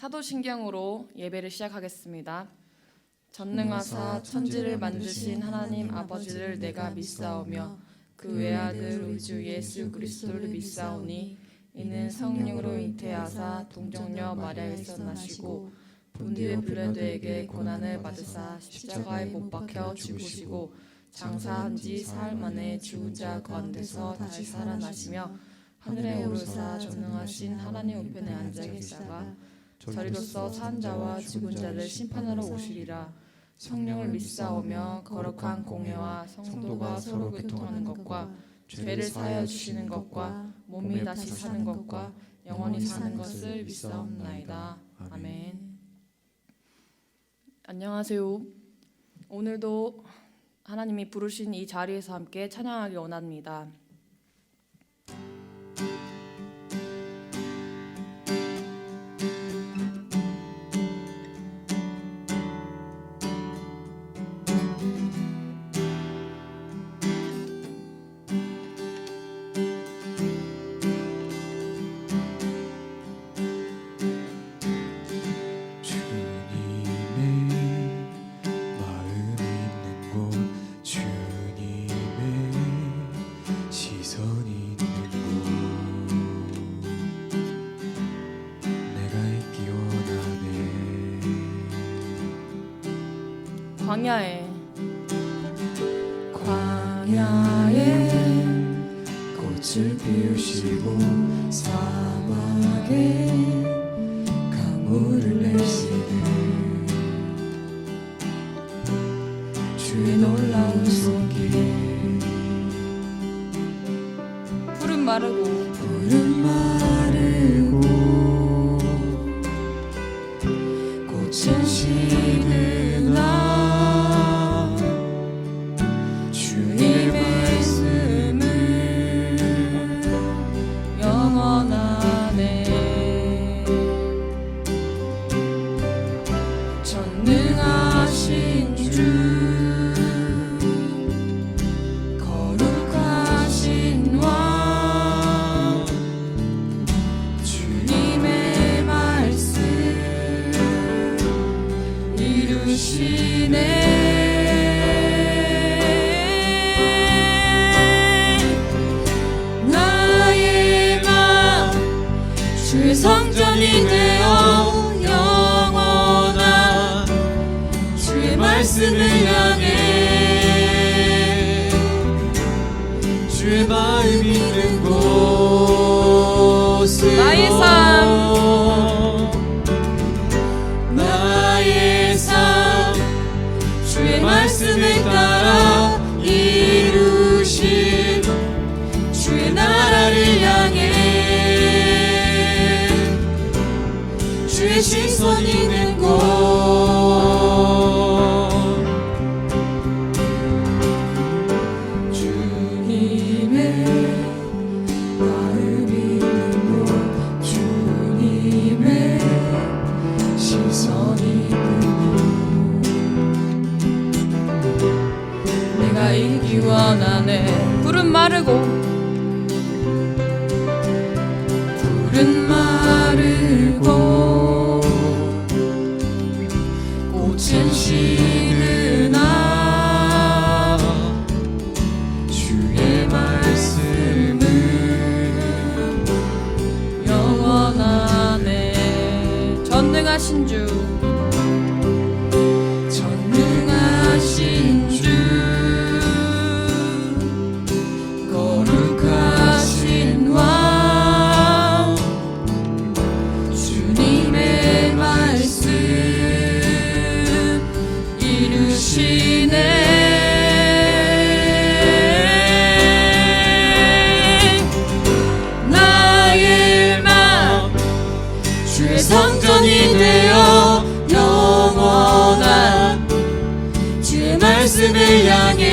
사도신경으로 예배를 시작하겠습니다. 전능하사 천지를 만드신 하나님 아버지를 내가 믿사오며 그 외아들 우리 주 예수 그리스도를 믿사오니 이는 성령으로 잉태하사 동정녀 마리아에서 나시고 본디오 빌라도에게 고난을 받으사 십자가에 못 박혀 죽으시고 장사한 지 사흘 만에 죽은 자 가운데서 다시 살아나시며 하늘에 오르사 전능하신 하나님 우편에 앉아 계시다가 저리로서 산 자와 죽은 자를 심판하러 오시리라. 성령을 믿사오며 거룩한 공회와 성도가 서로 교통하는 것과 죄를 사하여 주시는 것과 몸이 다시 사는 것과 영원히 사는 것을 믿사옵나이다. 아멘. 안녕하세요. 오늘도 하나님이 부르신 이 자리에서 함께 찬양하기 원합니다. 광야에 꽃을 피우시고 사막에 강물을 내시네. 주의 놀라운 손길. 푸른 마르고 꽃은 시드나 전능하신 주 거룩하신 왕 주님의 말씀 이루시네. 나의 맘 주의 성전이 되어 말씀을 향해 주의 마음 있는 곳으로 나의 삶 주의 말씀을 따라 이루신 주의 나라를 향해 주의 시선 있는 곳 이기 원하네. 푸른 마르고 꽃은 시드나 주의 말씀은 영원하네. 전능하신 주 나의 맘 주의 성전이 되어 영원한 주의 말씀을 향해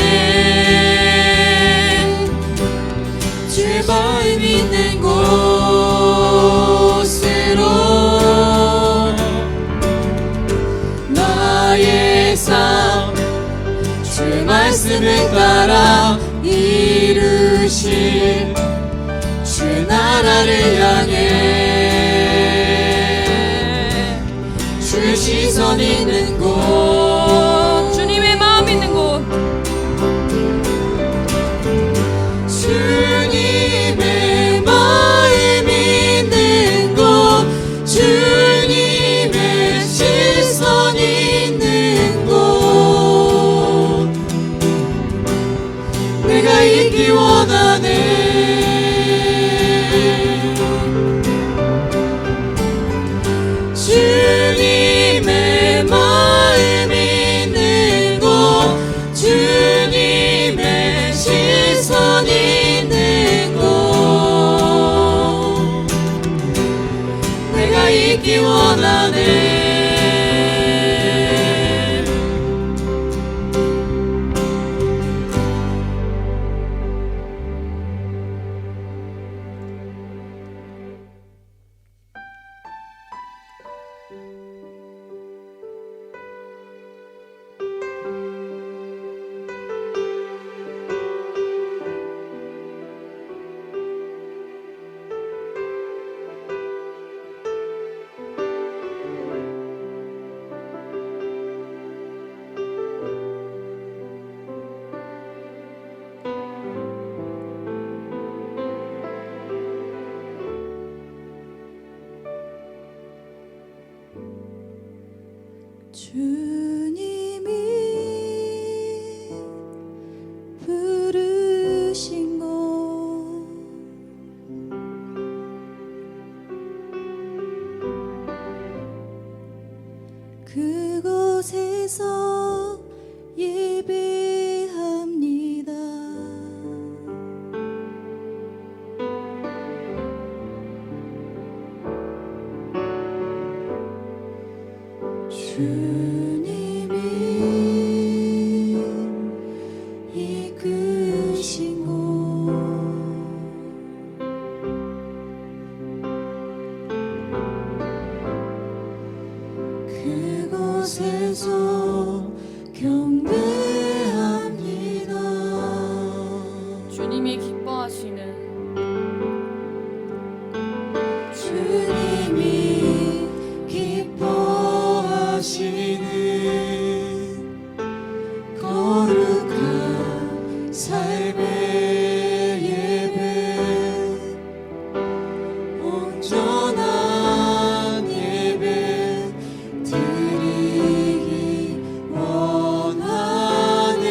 주의 마음 있는 곳으로 나의 삶 주의 말씀을 따라 이루신 주의 나라를 향해 시선 있는 곳 주님의 마음 있는 곳 주님의 마음 있는 곳 주님의 시선 있는 곳 내가 있기 원하네 주님의 마음 있는 곳 주님의 시선 있는 곳 내가 있기 원하네 주님이 부르신 곳 그곳에서 예배합니다. 주님이 이끄신 곳 그곳에서 경배합니다. 주님이 기뻐하시는 주님이 기뻐하시는 거룩한 삶의 예배 온전한 예배 드리기 원하네.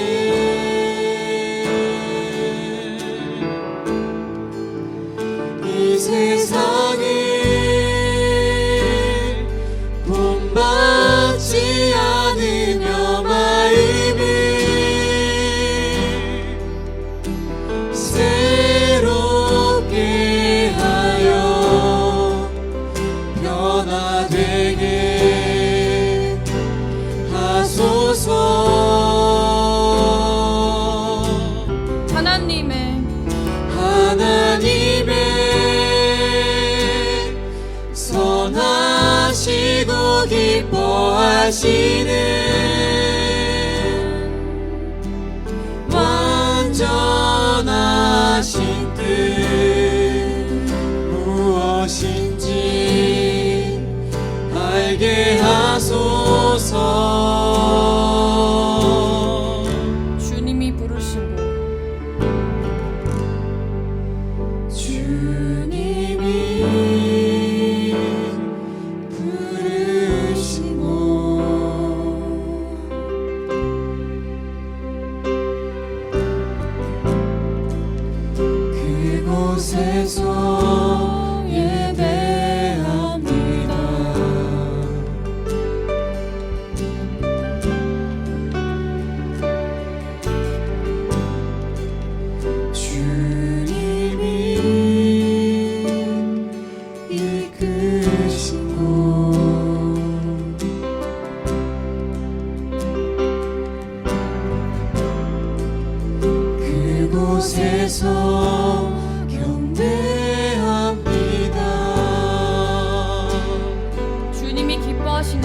이 세상을 본받지 않으며 마음을 새롭게 하여 변화되게 하소서. 하나님의 선하시고 기뻐하시는 완전하신 뜻 무엇인지 알게 하소서. 주님이 부르신 곳 주님이 부르신 곳 그곳에서 예배합니다. 주님이 이끄신 곳 그곳에서 경배합니다. 주님이 기뻐하시는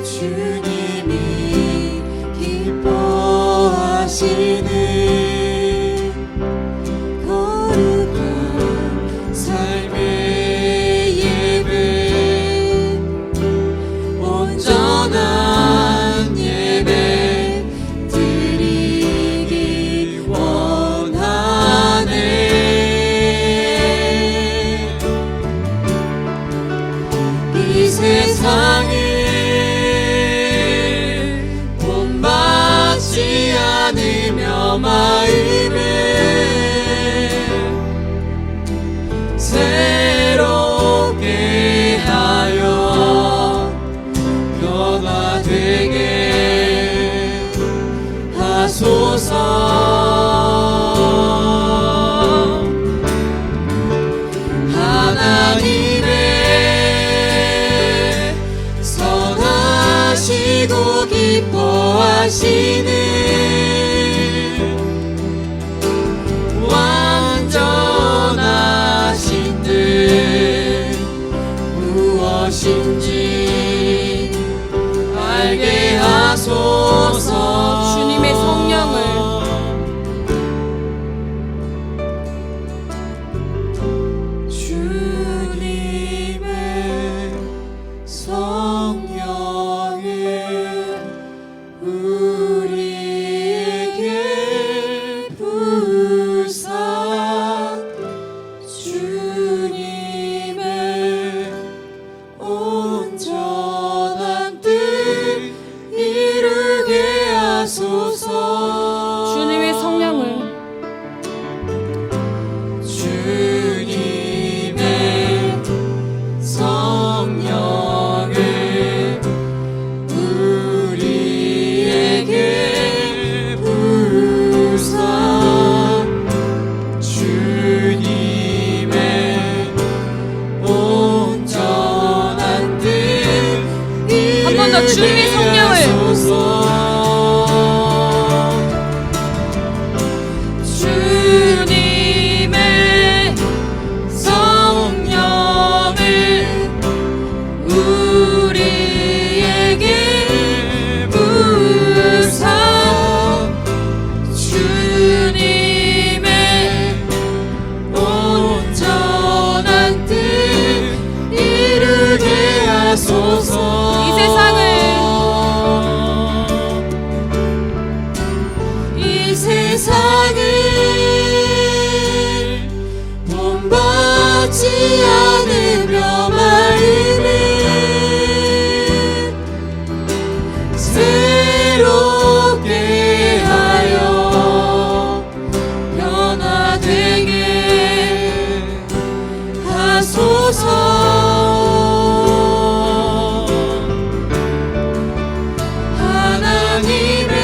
주님이 기뻐하시는 거룩한 삶의 예배 이 세상을 본받지 않으며 마음을 새롭게 하여 변화되게 하소서. 하나님의 선하시고 기뻐하시는 완전하신 뜻 무엇인지 알게 하소서. 주님의 성령을 주님의 성령을 우리에게 부사 주님의 온전한 뜻 이루게 하소서. 주님의 성령을 주님의 성령을 우리에게 부사 주님의 온전한 뜻 한 번 더 주님의 성령을 주님의 성령을 우리에게 부사 주님의 온전한 뜻 이루게 하소서. 이 세상을 본받지 않으며 마음을 새롭게 하여 변화되게 하소서. 하나님의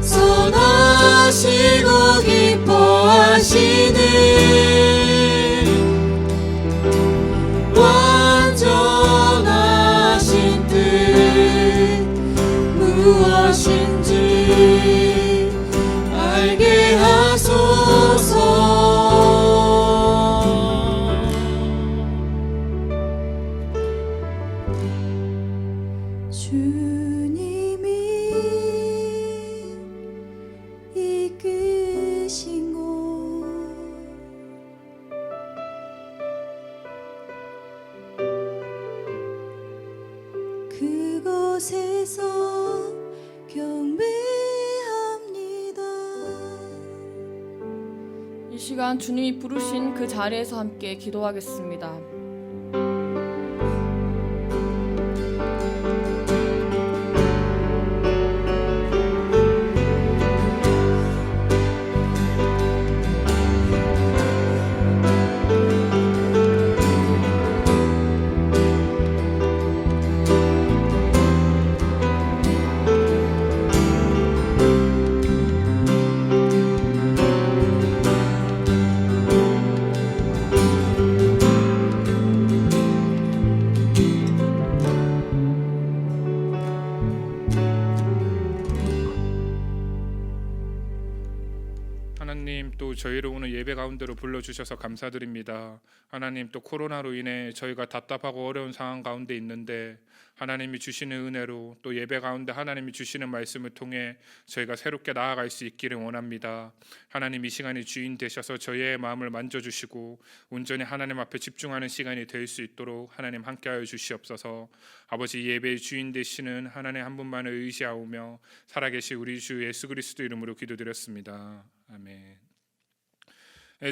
선하시고 기뻐하시는 완전하신 뜻 무엇인지 알게 하소서. 주님이 이끄신 곳 그곳에서 경배합니다. 이 시간 주님이 부르신 그 자리에서 함께 기도하겠습니다. 하나님, 또 저희를 오늘 예배 가운데로 불러주셔서 감사드립니다. 하나님, 또 코로나로 인해 저희가 답답하고 어려운 상황 가운데 있는데 하나님이 주시는 은혜로 또 예배 가운데 하나님이 주시는 말씀을 통해 저희가 새롭게 나아갈 수 있기를 원합니다. 하나님, 이 시간이 주인 되셔서 저희의 마음을 만져주시고 온전히 하나님 앞에 집중하는 시간이 될 수 있도록 하나님 함께하여 주시옵소서. 아버지, 예배의 주인 되시는 하나님 한 분만을 의지하오며 살아계신 우리 주 예수 그리스도 이름으로 기도드렸습니다. 아멘.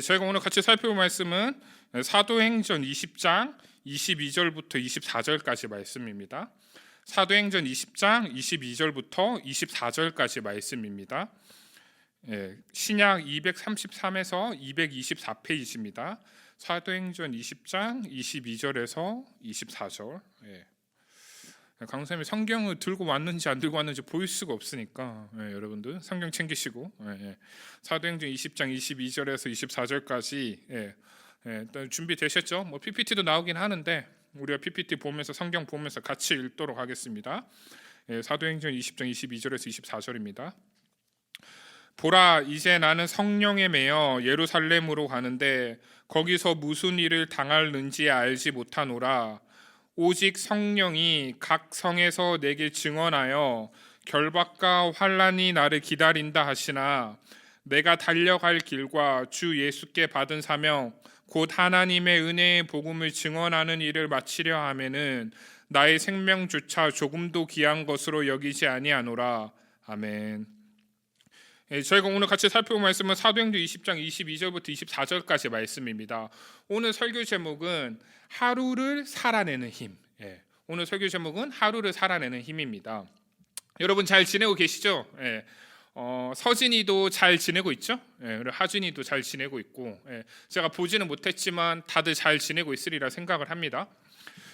저희가 오늘 같이 살펴볼 말씀은 사도행전 20장 22절부터 24절까지 말씀입니다. 사도행전 20장 22절부터 24절까지 말씀입니다. 신약 233에서 224페이지입니다. 사도행전 20장 22절에서 24절. 강사님이 성경을 들고 왔는지 안 들고 왔는지 보일 수가 없으니까 여러분들 성경 챙기시고 사도행전 20장 22절에서 24절까지 준비되셨죠? 뭐 PPT도 나오긴 하는데 우리가 PPT 보면서 성경 보면서 같이 읽도록 하겠습니다. 사도행전 20장 22절에서 24절입니다. 보라, 이제 나는 성령에 매여 예루살렘으로 가는데 거기서 무슨 일을 당할는지 알지 못하노라. 오직 성령이 각 성에서 내게 증언하여 결박과 환난이 나를 기다린다 하시나 내가 달려갈 길과 주 예수께 받은 사명 곧 하나님의 은혜의 복음을 증언하는 일을 마치려 하면은 나의 생명조차 조금도 귀한 것으로 여기지 아니하노라. 아멘. 저희가 오늘 같이 살펴볼 말씀은 사도행전 20장 22절부터 24절까지 말씀입니다. 오늘 설교 제목은 하루를 살아내는 힘. 오늘 설교 제목은 하루를 살아내는 힘입니다. 여러분 잘 지내고 계시죠? 서진이도 잘 지내고 있죠? 그리고 하준이도 잘 지내고 있고, 제가 보지는 못했지만 다들 잘 지내고 있으리라 생각을 합니다.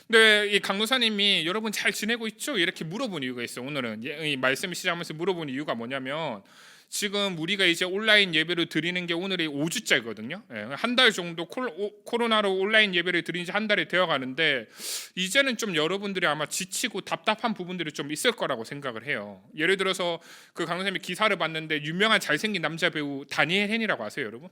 근데 이 강도사님이 여러분 잘 지내고 있죠? 이렇게 물어본 이유가 있어요. 오늘은 이 말씀을 시작하면서 물어본 이유가 뭐냐면 지금 우리가 이제 온라인 예배를 드리는 게 오늘이 5주째거든요. 한 달 정도 코로나로 온라인 예배를 드린 지 한 달이 되어 가는데 이제는 좀 여러분들이 아마 지치고 답답한 부분들이 좀 있을 거라고 생각을 해요. 예를 들어서 그 강선생님이 기사를 봤는데 유명한 잘생긴 남자 배우 다니엘 헨이라고 아세요, 여러분?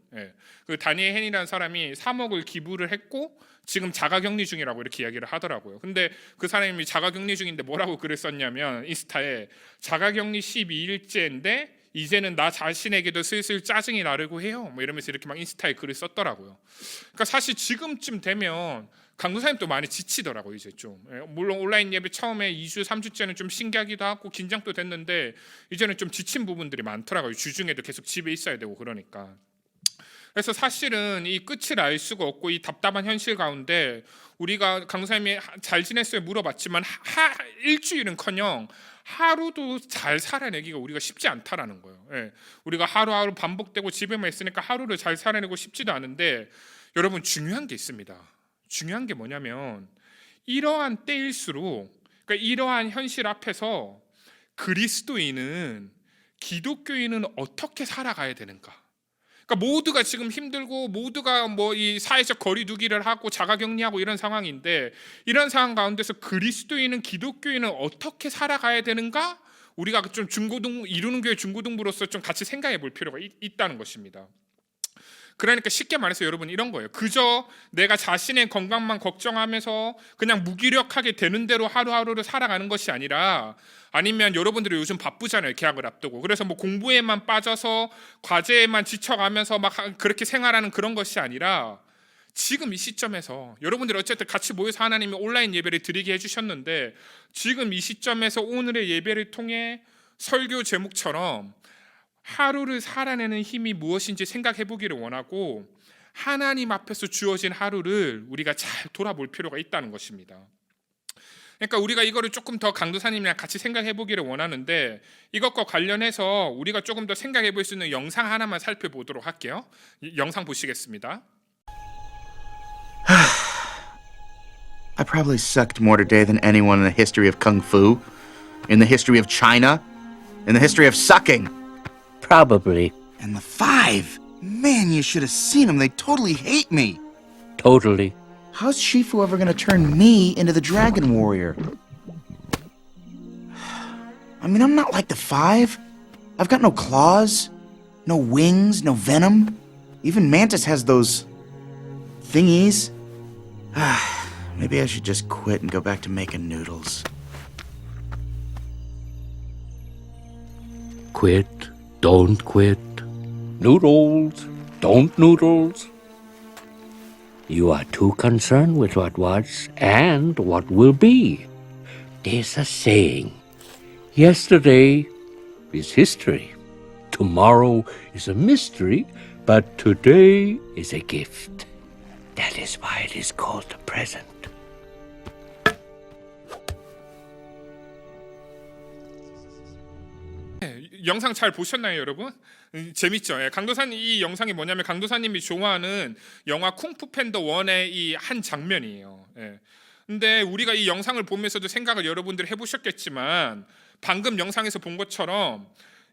그 다니엘 헨이라는 사람이 3억을 기부를 했고 지금 자가격리 중이라고 이렇게 이야기를 하더라고요. 근데 그 사람이 자가격리 중인데 뭐라고 글을 썼냐면 인스타에 자가격리 12일째인데 이제는 나 자신에게도 슬슬 짜증이 나르고 해요. 뭐 이러면서 이렇게 막 인스타에 글을 썼더라고요. 그러니까 사실 지금쯤 되면 강도사님도 많이 지치더라고요. 이제 좀 물론 온라인 예배 처음에 2주 3주째는 좀 신기하기도 하고 긴장도 됐는데 이제는 좀 지친 부분들이 많더라고요. 주중에도 계속 집에 있어야 되고 그러니까. 그래서 사실은 이 끝을 알 수가 없고 이 답답한 현실 가운데 우리가 강사님이 잘 지냈어요 물어봤지만 일주일은커녕 하루도 잘 살아내기가 우리가 쉽지 않다라는 거예요. 우리가 하루하루 반복되고 집에만 있으니까 하루를 잘 살아내고 싶지도 않은데 여러분 중요한 게 있습니다. 중요한 게 뭐냐면 이러한 때일수록 그러니까 이러한 현실 앞에서 그리스도인은 기독교인은 어떻게 살아가야 되는가? 그러니까 모두가 지금 힘들고 모두가 뭐 이 사회적 거리두기를 하고 자가격리하고 이런 상황인데 이런 상황 가운데서 그리스도인은 기독교인은 어떻게 살아가야 되는가? 우리가 좀 이루는 교회 중고등부로서 좀 같이 생각해 볼 필요가 있다는 것입니다. 그러니까 쉽게 말해서 여러분 이런 거예요. 그저 내가 자신의 건강만 걱정하면서 그냥 무기력하게 되는 대로 하루하루를 살아가는 것이 아니라 아니면 여러분들이 요즘 바쁘잖아요. 개학을 앞두고. 그래서 뭐 공부에만 빠져서 과제에만 지쳐가면서 막 그렇게 생활하는 그런 것이 아니라 지금 이 시점에서 여러분들이 어쨌든 같이 모여서 하나님이 온라인 예배를 드리게 해주셨는데 지금 이 시점에서 오늘의 예배를 통해 설교 제목처럼 하루를 살아내는 힘이 무엇인지 생각해 보기를 원하고 하나님 앞에서 주어진 하루를 우리가 잘 돌아볼 필요가 있다는 것입니다. 그러니까 우리가 이거를 조금 더 강도사님이랑 같이 생각해 보기를 원하는데 이것과 관련해서 우리가 조금 더 생각해 볼 수 있는 영상 하나만 살펴보도록 할게요. 영상 보시겠습니다. I probably sucked more today than anyone in the history of Kung Fu, in the history of China, in the history of sucking. Probably. And the 5! Man, you should have seen them. They totally hate me. Totally. How's Shifu ever gonna turn me into the Dragon Warrior? I mean, I'm not like the 5. I've got no claws, no wings, no venom. Even Mantis has those thingies. Maybe I should just quit and go back to making noodles. Quit. Don't quit. Noodles. Don't noodles. You are too concerned with what was and what will be. There's a saying. Yesterday is history. Tomorrow is a mystery, but today is a gift. That is why it is called the present. 영상 잘 보셨나요, 여러분? 재밌죠? 예, 강도사님 이 영상이 뭐냐면 강도사님이 좋아하는 영화 쿵푸 팬더 1의 이 한 장면이에요. 예. 근데 우리가 이 영상을 보면서도 생각을 여러분들이 해보셨겠지만 방금 영상에서 본 것처럼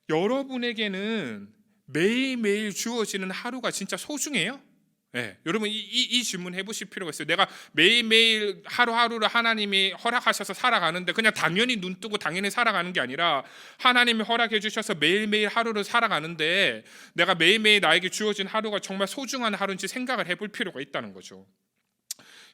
여러분에게는 매일매일 주어지는 하루가 진짜 소중해요? 네, 여러분 이 질문 해보실 필요가 있어요. 내가 매일매일 하루하루를 하나님이 허락하셔서 살아가는데 그냥 당연히 눈 뜨고 당연히 살아가는 게 아니라 하나님이 허락해 주셔서 매일매일 하루를 살아가는데 내가 매일매일 나에게 주어진 하루가 정말 소중한 하루인지 생각을 해볼 필요가 있다는 거죠.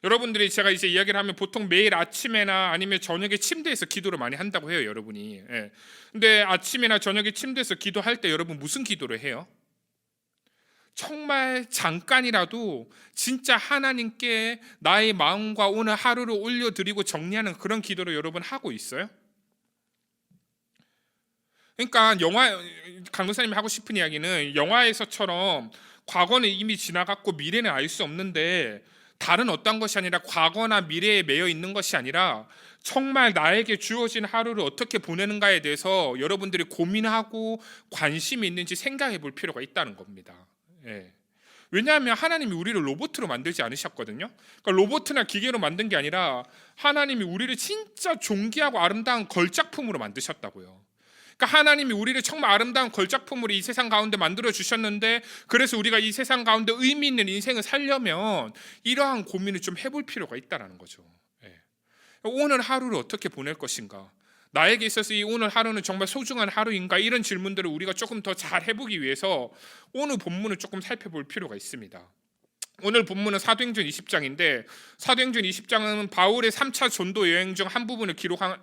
여러분들이 제가 이제 이야기를 하면 보통 매일 아침에나 아니면 저녁에 침대에서 기도를 많이 한다고 해요, 여러분이. 예. 근데 아침이나 저녁에 침대에서 기도할 때 여러분 무슨 기도를 해요? 정말 잠깐이라도 진짜 하나님께 나의 마음과 오늘 하루를 올려드리고 정리하는 그런 기도를 여러분 하고 있어요? 그러니까 강도사님이 하고 싶은 이야기는 영화에서처럼 과거는 이미 지나갔고 미래는 알 수 없는데 다른 어떤 것이 아니라 과거나 미래에 매여 있는 것이 아니라 정말 나에게 주어진 하루를 어떻게 보내는가에 대해서 여러분들이 고민하고 관심이 있는지 생각해 볼 필요가 있다는 겁니다. 예. 왜냐하면 하나님이 우리를 로봇으로 만들지 않으셨거든요. 그러니까 로봇이나 기계로 만든 게 아니라 하나님이 우리를 진짜 존귀하고 아름다운 걸작품으로 만드셨다고요. 그러니까 하나님이 우리를 정말 아름다운 걸작품으로 이 세상 가운데 만들어 주셨는데 그래서 우리가 이 세상 가운데 의미 있는 인생을 살려면 이러한 고민을 좀 해볼 필요가 있다는 거죠. 예. 오늘 하루를 어떻게 보낼 것인가? 나에게 있어서 이 오늘 하루는 정말 소중한 하루인가? 이런 질문들을 우리가 조금 더 잘 해보기 위해서 오늘 본문을 조금 살펴볼 필요가 있습니다. 오늘 본문은 사도행전 20장인데 사도행전 20장은 바울의 3차 전도 여행 중 한 부분을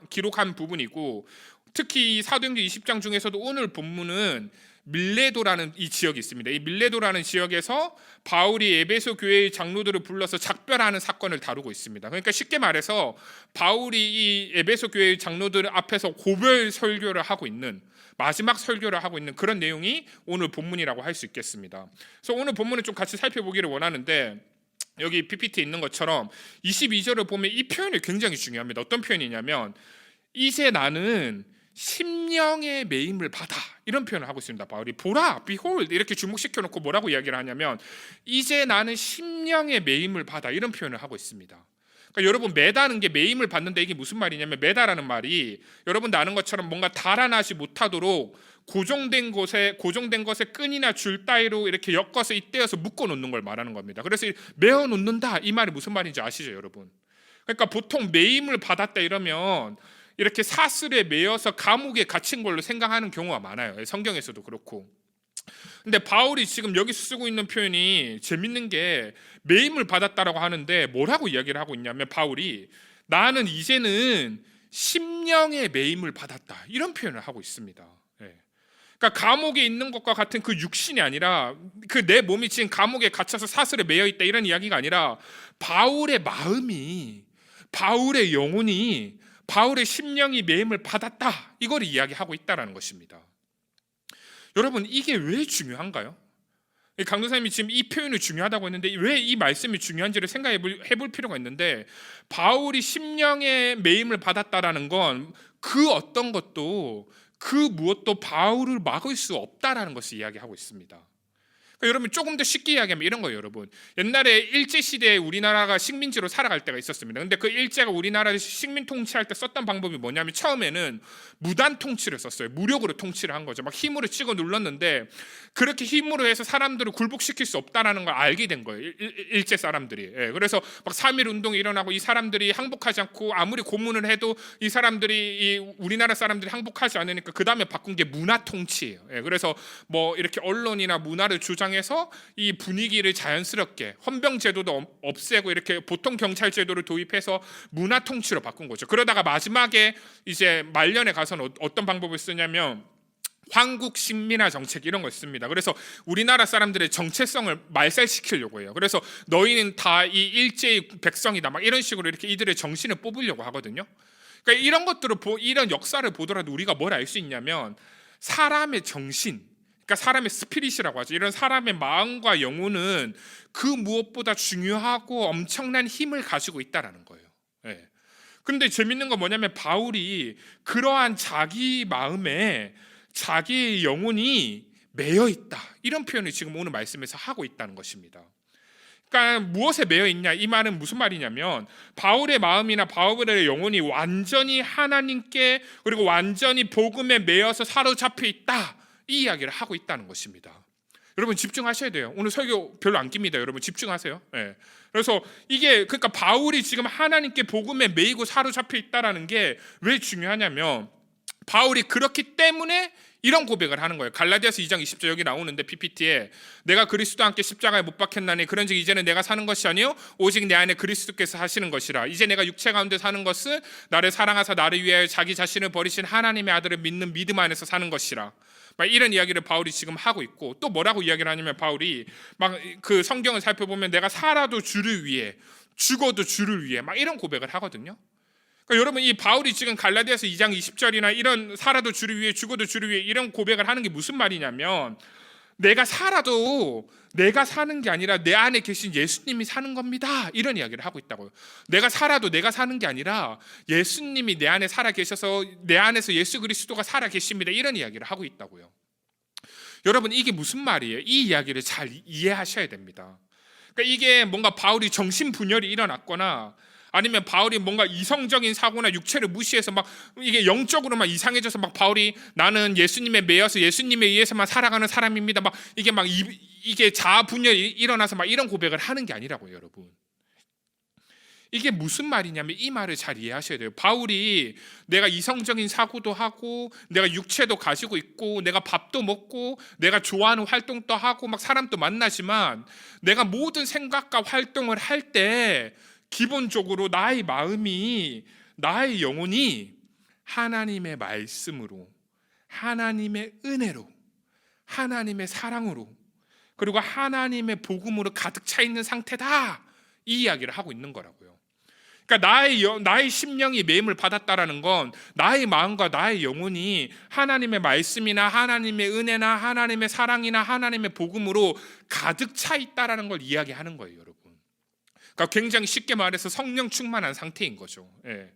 기록한 부분이고 특히 이 사도행전 20장 중에서도 오늘 본문은 밀레도라는 이 지역이 있습니다. 이 밀레도라는 지역에서 바울이 에베소 교회의 장로들을 불러서 작별하는 사건을 다루고 있습니다. 그러니까 쉽게 말해서 바울이 이 에베소 교회의 장로들 앞에서 고별 설교를 하고 있는 마지막 설교를 하고 있는 그런 내용이 오늘 본문이라고 할 수 있겠습니다. 그래서 오늘 본문을 좀 같이 살펴보기를 원하는데 여기 PPT에 있는 것처럼 22절을 보면 이 표현이 굉장히 중요합니다. 어떤 표현이냐면 이제 나는 심령의 매임을 받아 이런 표현을 하고 있습니다. 바울이 보라, behold 이렇게 주목시켜놓고 뭐라고 이야기를 하냐면 이제 나는 심령의 매임을 받아 이런 표현을 하고 있습니다. 그러니까 여러분 매다는 게 매임을 받는데 이게 무슨 말이냐면 매다라는 말이 여러분도 아는 것처럼 뭔가 달아나지 못하도록 고정된 것에 끈이나 줄 따위로 이렇게 엮어서 잇대어서 묶어놓는 걸 말하는 겁니다. 그래서 매어놓는다 이 말이 무슨 말인지 아시죠, 여러분? 그러니까 보통 매임을 받았다 이러면 이렇게 사슬에 매여서 감옥에 갇힌 걸로 생각하는 경우가 많아요. 성경에서도 그렇고. 근데 바울이 지금 여기서 쓰고 있는 표현이 재밌는 게 매임을 받았다라고 하는데 뭐라고 이야기를 하고 있냐면 바울이 나는 이제는 심령의 매임을 받았다 이런 표현을 하고 있습니다. 그러니까 감옥에 있는 것과 같은 그 육신이 아니라 그 내 몸이 지금 감옥에 갇혀서 사슬에 매여 있다 이런 이야기가 아니라 바울의 마음이 바울의 영혼이 바울의 심령이 매임을 받았다 이걸 이야기하고 있다는 것입니다. 여러분 이게 왜 중요한가요? 강도사님이 지금 이 표현이 중요하다고 했는데 왜 이 말씀이 중요한지를 생각해 볼 필요가 있는데 바울이 심령의 매임을 받았다라는 건 그 어떤 것도 그 무엇도 바울을 막을 수 없다라는 것을 이야기하고 있습니다. 그러니까 여러분 조금 더 쉽게 이야기하면 이런 거예요. 여러분 옛날에 일제시대에 우리나라가 식민지로 살아갈 때가 있었습니다. 근데 그 일제가 우리나라를 식민 통치할 때 썼던 방법이 뭐냐면 처음에는 무단 통치를 썼어요. 무력으로 통치를 한 거죠. 막 힘으로 찍어 눌렀는데 그렇게 힘으로 해서 사람들을 굴복시킬 수 없다라는 걸 알게 된 거예요. 일제 사람들이. 그래서 막 3.1 운동이 일어나고 이 사람들이 항복하지 않고 아무리 고문을 해도 이 사람들이 이 우리나라 사람들이 항복하지 않으니까 그 다음에 바꾼 게 문화 통치예요. 그래서 뭐 이렇게 언론이나 문화를 주장해서 이 분위기를 자연스럽게 헌병 제도도 없애고 이렇게 보통 경찰 제도를 도입해서 문화 통치로 바꾼 거죠. 그러다가 마지막에 이제 말년에 가서는 어떤 방법을 쓰냐면 황국 식민화 정책 이런 걸 씁니다. 그래서 우리나라 사람들의 정체성을 말살시키려고 해요. 그래서 너희는 다 이 일제의 백성이다 막 이런 식으로 이렇게 이들의 정신을 뽑으려고 하거든요. 그러니까 이런 것들을 이런 역사를 보더라도 우리가 뭘 알 수 있냐면 사람의 정신, 그러니까 사람의 스피릿이라고 하죠. 이런 사람의 마음과 영혼은 그 무엇보다 중요하고 엄청난 힘을 가지고 있다라는 거예요. 그런데 재밌는 건 뭐냐면 바울이 그러한 자기 마음에 자기의 영혼이 매여 있다. 이런 표현을 지금 오늘 말씀에서 하고 있다는 것입니다. 그러니까 무엇에 매여 있냐? 이 말은 무슨 말이냐면 바울의 마음이나 바울의 영혼이 완전히 하나님께 그리고 완전히 복음에 매여서 사로잡혀 있다. 이 이야기를 하고 있다는 것입니다. 여러분 집중하셔야 돼요. 오늘 설교 별로 안 깁니다. 여러분 집중하세요. 네. 그래서 이게 그러니까 바울이 지금 하나님께 복음에 매이고 사로잡혀 있다라는 게 왜 중요하냐면 바울이 그렇기 때문에 이런 고백을 하는 거예요. 갈라디아서 2장 20절 여기 나오는데 PPT에 내가 그리스도와 함께 십자가에 못 박혔나니 그런즉 이제는 내가 사는 것이 아니요 오직 내 안에 그리스도께서 하시는 것이라. 이제 내가 육체 가운데 사는 것은 나를 사랑하사 나를 위하여 자기 자신을 버리신 하나님의 아들을 믿는 믿음 안에서 사는 것이라. 막 이런 이야기를 바울이 지금 하고 있고 또 뭐라고 이야기를 하냐면 바울이 막 그 성경을 살펴보면 내가 살아도 주를 위해 죽어도 주를 위해 막 이런 고백을 하거든요. 그러니까 여러분 이 바울이 지금 갈라디아서 2장 20절이나 이런 살아도 주를 위해 죽어도 주를 위해 이런 고백을 하는 게 무슨 말이냐면 내가 살아도 내가 사는 게 아니라 내 안에 계신 예수님이 사는 겁니다. 이런 이야기를 하고 있다고요. 내가 살아도 내가 사는 게 아니라 예수님이 내 안에 살아 계셔서 내 안에서 예수 그리스도가 살아 계십니다. 이런 이야기를 하고 있다고요. 여러분 이게 무슨 말이에요? 이 이야기를 잘 이해하셔야 됩니다. 그러니까 이게 뭔가 바울이 정신분열이 일어났거나 아니면 바울이 뭔가 이성적인 사고나 육체를 무시해서 막 이게 영적으로만 이상해져서 막 바울이 나는 예수님에 매여서 예수님에 의해서만 살아가는 사람입니다. 막 이게 막 이게 자아 분열이 일어나서 막 이런 고백을 하는 게 아니라고요, 여러분. 이게 무슨 말이냐면 이 말을 잘 이해하셔야 돼요. 바울이 내가 이성적인 사고도 하고 내가 육체도 가지고 있고 내가 밥도 먹고 내가 좋아하는 활동도 하고 막 사람도 만나지만 내가 모든 생각과 활동을 할 때 기본적으로 나의 마음이 나의 영혼이 하나님의 말씀으로 하나님의 은혜로 하나님의 사랑으로 그리고 하나님의 복음으로 가득 차 있는 상태다 이 이야기를 하고 있는 거라고요. 그러니까 나의 심령이 매임을 받았다라는 건 나의 마음과 나의 영혼이 하나님의 말씀이나 하나님의 은혜나 하나님의 사랑이나 하나님의 복음으로 가득 차 있다라는 걸 이야기하는 거예요, 여러분. 그러니까 굉장히 쉽게 말해서 성령 충만한 상태인 거죠. 예.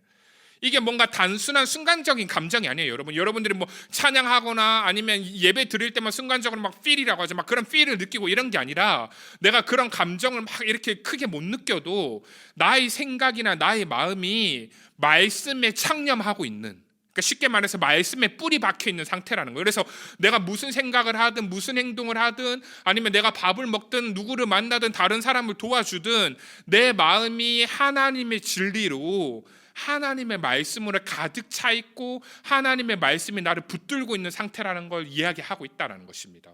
이게 뭔가 단순한 순간적인 감정이 아니에요, 여러분. 여러분들이 뭐 찬양하거나 아니면 예배 드릴 때만 순간적으로 막 필이라고 하죠. 막 그런 필을 느끼고 이런 게 아니라 내가 그런 감정을 막 이렇게 크게 못 느껴도 나의 생각이나 나의 마음이 말씀에 창념하고 있는, 그러니까 쉽게 말해서 말씀에 뿔이 박혀 있는 상태라는 거예요. 그래서 내가 무슨 생각을 하든 무슨 행동을 하든 아니면 내가 밥을 먹든 누구를 만나든 다른 사람을 도와주든 내 마음이 하나님의 진리로 하나님의 말씀으로 가득 차 있고 하나님의 말씀이 나를 붙들고 있는 상태라는 걸 이야기하고 있다는 것입니다.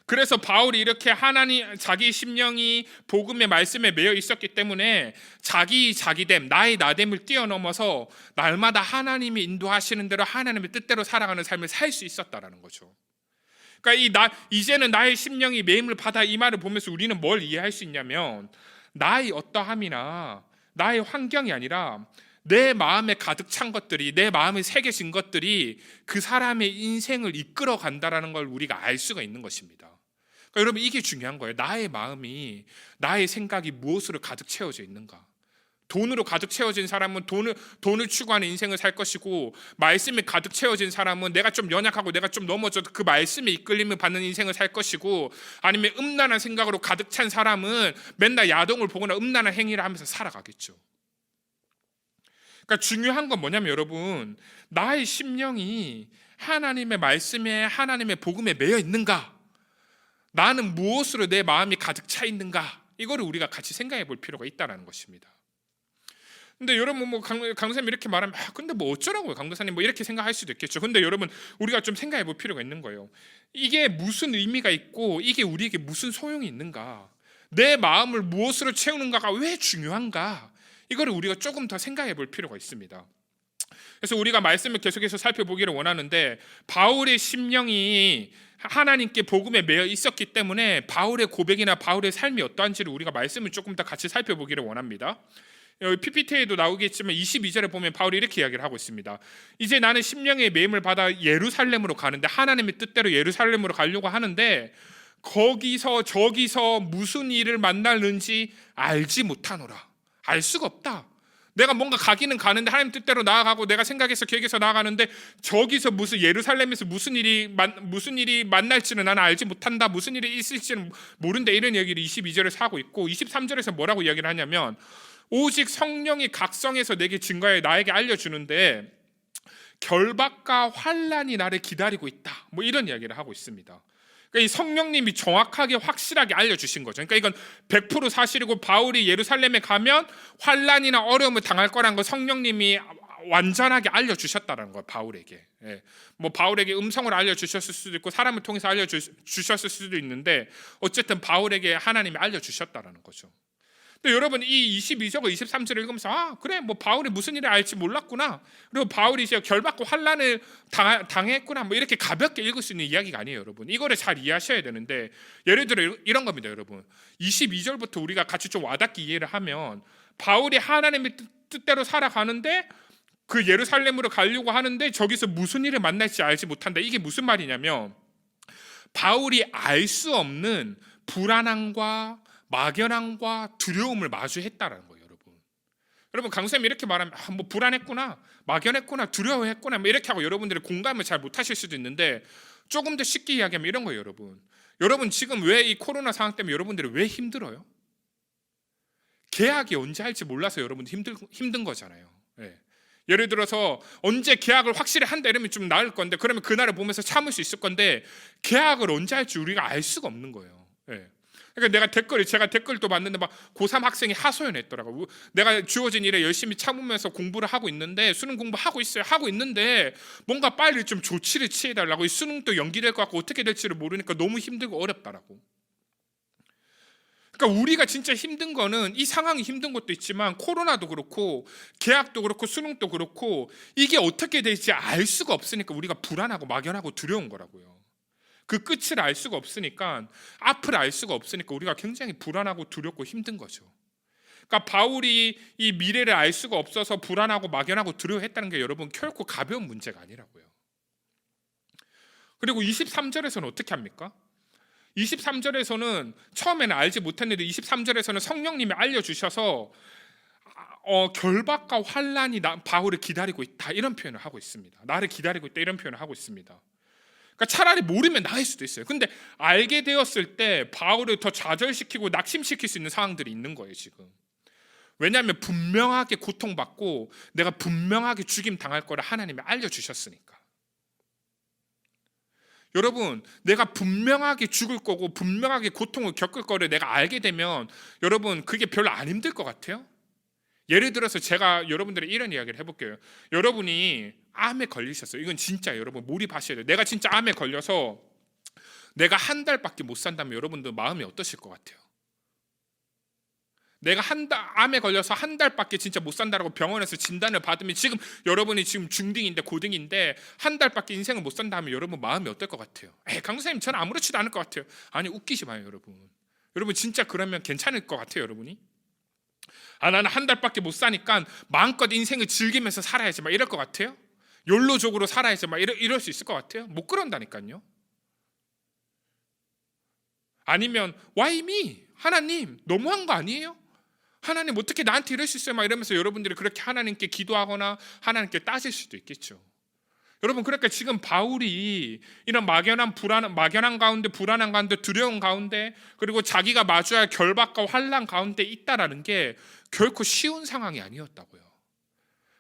그래서 바울이 이렇게 자기 심령이 복음의 말씀에 매여 있었기 때문에 자기됨, 나의 나됨을 뛰어넘어서 날마다 하나님이 인도하시는 대로 하나님의 뜻대로 살아가는 삶을 살 수 있었다라는 거죠. 그러니까 이제는 나의 심령이 매임을 받아 이 말을 보면서 우리는 뭘 이해할 수 있냐면 나의 어떠함이나 나의 환경이 아니라 내 마음에 가득 찬 것들이 내 마음에 새겨진 것들이 그 사람의 인생을 이끌어 간다라는 걸 우리가 알 수가 있는 것입니다. 그러니까 여러분 이게 중요한 거예요. 나의 마음이 나의 생각이 무엇으로 가득 채워져 있는가. 돈으로 가득 채워진 사람은 돈을 추구하는 인생을 살 것이고 말씀이 가득 채워진 사람은 내가 좀 연약하고 내가 좀 넘어져도 그 말씀에 이끌림을 받는 인생을 살 것이고 아니면 음란한 생각으로 가득 찬 사람은 맨날 야동을 보거나 음란한 행위를 하면서 살아가겠죠. 그러니까 중요한 건 뭐냐면 여러분 나의 심령이 하나님의 말씀에 하나님의 복음에 매여 있는가 나는 무엇으로 내 마음이 가득 차 있는가 이거를 우리가 같이 생각해 볼 필요가 있다는 것입니다. 근데 여러분 뭐 강도사님 이렇게 말하면 근데 뭐 어쩌라고요 강도사님 뭐 이렇게 생각할 수도 있겠죠. 근데 여러분 우리가 좀 생각해 볼 필요가 있는 거예요. 이게 무슨 의미가 있고 이게 우리에게 무슨 소용이 있는가 내 마음을 무엇으로 채우는가가 왜 중요한가 이거를 우리가 조금 더 생각해 볼 필요가 있습니다. 그래서 우리가 말씀을 계속해서 살펴보기를 원하는데 바울의 심령이 하나님께 복음에 매여 있었기 때문에 바울의 고백이나 바울의 삶이 어떠한지를 우리가 말씀을 조금 더 같이 살펴보기를 원합니다. 여기 PPT에도 나오겠지만 22절에 보면 바울이 이렇게 이야기를 하고 있습니다. 이제 나는 심령의 매임을 받아 예루살렘으로 가는데 하나님의 뜻대로 예루살렘으로 가려고 하는데 저기서 무슨 일을 만나는지 알지 못하노라. 알 수가 없다. 내가 뭔가 가기는 가는데 하나님 뜻대로 나아가고 내가 생각해서 계획해서 나아가는데 저기서 무슨 예루살렘에서 무슨 일이 만날지는 나는 알지 못한다. 무슨 일이 있을지는 모른다. 이런 얘기를 22절에서 하고 있고 23절에서 뭐라고 이야기를 하냐면 오직 성령이 각성해서 내게 증거해 나에게 알려주는데 결박과 환난이 나를 기다리고 있다. 뭐 이런 이야기를 하고 있습니다. 그러니까 이 성령님이 정확하게 확실하게 알려주신 거죠. 그러니까 이건 100% 사실이고 바울이 예루살렘에 가면 환난이나 어려움을 당할 거라는 걸 성령님이 완전하게 알려주셨다는 거예요. 바울에게. 예. 뭐 바울에게 음성을 알려주셨을 수도 있고 사람을 통해서 알려주셨을 수도 있는데 어쨌든 바울에게 하나님이 알려주셨다는 거죠. 근데 여러분 이 22절과 23절을 읽으면서 그래 뭐 바울이 무슨 일을 알지 몰랐구나. 그리고 바울이 이제 결박과 환난을 당했구나. 뭐 이렇게 가볍게 읽을 수 있는 이야기가 아니에요, 여러분. 이거를 잘 이해하셔야 되는데 예를 들어 이런 겁니다, 여러분. 22절부터 우리가 같이 좀 와닿게 이해를 하면 바울이 하나님의 뜻대로 살아가는데 그 예루살렘으로 가려고 하는데 저기서 무슨 일을 만날지 알지 못한다. 이게 무슨 말이냐면 바울이 알 수 없는 불안함과 막연함과 두려움을 마주했다라는 거예요, 여러분. 여러분 강쌤이 이렇게 말하면 뭐 불안했구나, 막연했구나, 두려워했구나 뭐 이렇게 하고 여러분들이 공감을 잘 못하실 수도 있는데 조금 더 쉽게 이야기하면 이런 거예요, 여러분. 여러분 지금 왜 이 코로나 상황 때문에 여러분들이 왜 힘들어요? 계약이 언제 할지 몰라서 여러분 힘든 거잖아요. 예. 예를 들어서 언제 계약을 확실히 한다 이러면 좀 나을 건데 그러면 그날을 보면서 참을 수 있을 건데 계약을 언제 할지 우리가 알 수가 없는 거예요. 예. 그러니까 제가 댓글도 봤는데 막 고3 학생이 하소연했더라고. 내가 주어진 일에 열심히 참으면서 공부를 하고 있는데 수능 공부하고 있어요. 하고 있는데 뭔가 빨리 좀 조치를 취해달라고. 이 수능도 연기될 것 같고 어떻게 될지를 모르니까 너무 힘들고 어렵다라고. 그러니까 우리가 진짜 힘든 거는 이 상황이 힘든 것도 있지만 코로나도 그렇고 계약도 그렇고 수능도 그렇고 이게 어떻게 될지 알 수가 없으니까 우리가 불안하고 막연하고 두려운 거라고요. 그 끝을 알 수가 없으니까 앞을 알 수가 없으니까 우리가 굉장히 불안하고 두렵고 힘든 거죠. 그러니까 바울이 이 미래를 알 수가 없어서 불안하고 막연하고 두려워했다는 게 여러분 결코 가벼운 문제가 아니라고요. 그리고 23절에서는 어떻게 합니까? 23절에서는 처음에는 알지 못했는데 23절에서는 성령님이 알려주셔서 결박과 환난이 바울을 기다리고 있다 이런 표현을 하고 있습니다. 나를 기다리고 있다 이런 표현을 하고 있습니다. 그러니까 차라리 모르면 나을 수도 있어요. 근데 알게 되었을 때 바울을 더 좌절시키고 낙심시킬 수 있는 상황들이 있는 거예요 지금. 왜냐하면 분명하게 고통받고 내가 분명하게 죽임 당할 거를 하나님이 알려주셨으니까. 여러분 내가 분명하게 죽을 거고 분명하게 고통을 겪을 거를 내가 알게 되면 여러분 그게 별로 안 힘들 것 같아요? 예를 들어서 제가 여러분들의 이런 이야기를 해볼게요. 여러분이 암에 걸리셨어요. 이건 진짜 여러분 몰입하셔야 돼요. 내가 진짜 암에 걸려서 내가 한 달밖에 못 산다면 여러분들 마음이 어떠실 것 같아요? 내가 암에 걸려서 한 달밖에 진짜 못 산다라고 병원에서 진단을 받으면 지금 여러분이 지금 중딩인데 고딩인데 한 달밖에 인생을 못 산다 하면 여러분 마음이 어떨 것 같아요? 강사님 저는 아무렇지도 않을 것 같아요. 아니 웃기지 마요 여러분. 여러분 진짜 그러면 괜찮을 것 같아요 여러분이? 나는 한 달밖에 못 사니까 마음껏 인생을 즐기면서 살아야지 막 이럴 것 같아요? 욜로적으로 살아야지 막 이럴 수 있을 것 같아요? 못 그런다니까요. 아니면 Why me? 하나님 너무한 거 아니에요? 하나님 어떻게 나한테 이럴 수 있어요? 막 이러면서 여러분들이 그렇게 하나님께 기도하거나 하나님께 따질 수도 있겠죠. 여러분 그러니까 지금 바울이 이런 막연한 가운데 불안한 가운데 두려운 가운데 그리고 자기가 마주해야 할 결박과 환난 가운데 있다라는 게 결코 쉬운 상황이 아니었다고요.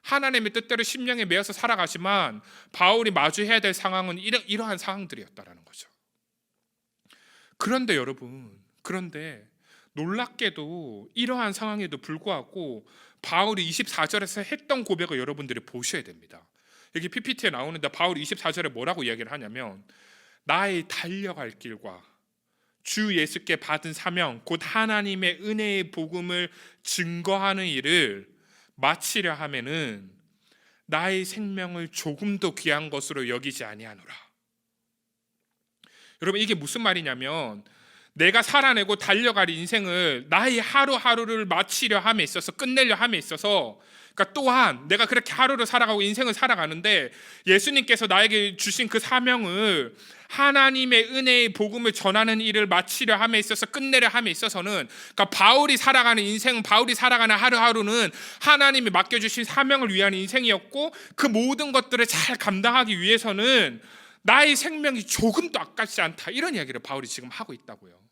하나님의 뜻대로 심령에 매여서 살아가지만 바울이 마주해야 될 상황은 이러한 상황들이었다라는 거죠. 그런데 여러분 놀랍게도 이러한 상황에도 불구하고 바울이 24절에서 했던 고백을 여러분들이 보셔야 됩니다. 여기 PPT에 나오는데 바울이 24절에 뭐라고 이야기를 하냐면 나의 달려갈 길과 주 예수께 받은 사명 곧 하나님의 은혜의 복음을 증거하는 일을 마치려 하면은 나의 생명을 조금도 귀한 것으로 여기지 아니하노라. 여러분 이게 무슨 말이냐면 내가 살아내고 달려갈 인생을 나의 하루하루를 마치려 함에 있어서 끝내려 함에 있어서 그러니까 또한 내가 그렇게 하루를 살아가고 인생을 살아가는데 예수님께서 나에게 주신 그 사명을 하나님의 은혜의 복음을 전하는 일을 마치려 함에 있어서 끝내려 함에 있어서는 그러니까 바울이 살아가는 인생은 바울이 살아가는 하루하루는 하나님이 맡겨주신 사명을 위한 인생이었고 그 모든 것들을 잘 감당하기 위해서는 나의 생명이 조금도 아깝지 않다 이런 이야기를 바울이 지금 하고 있다고요.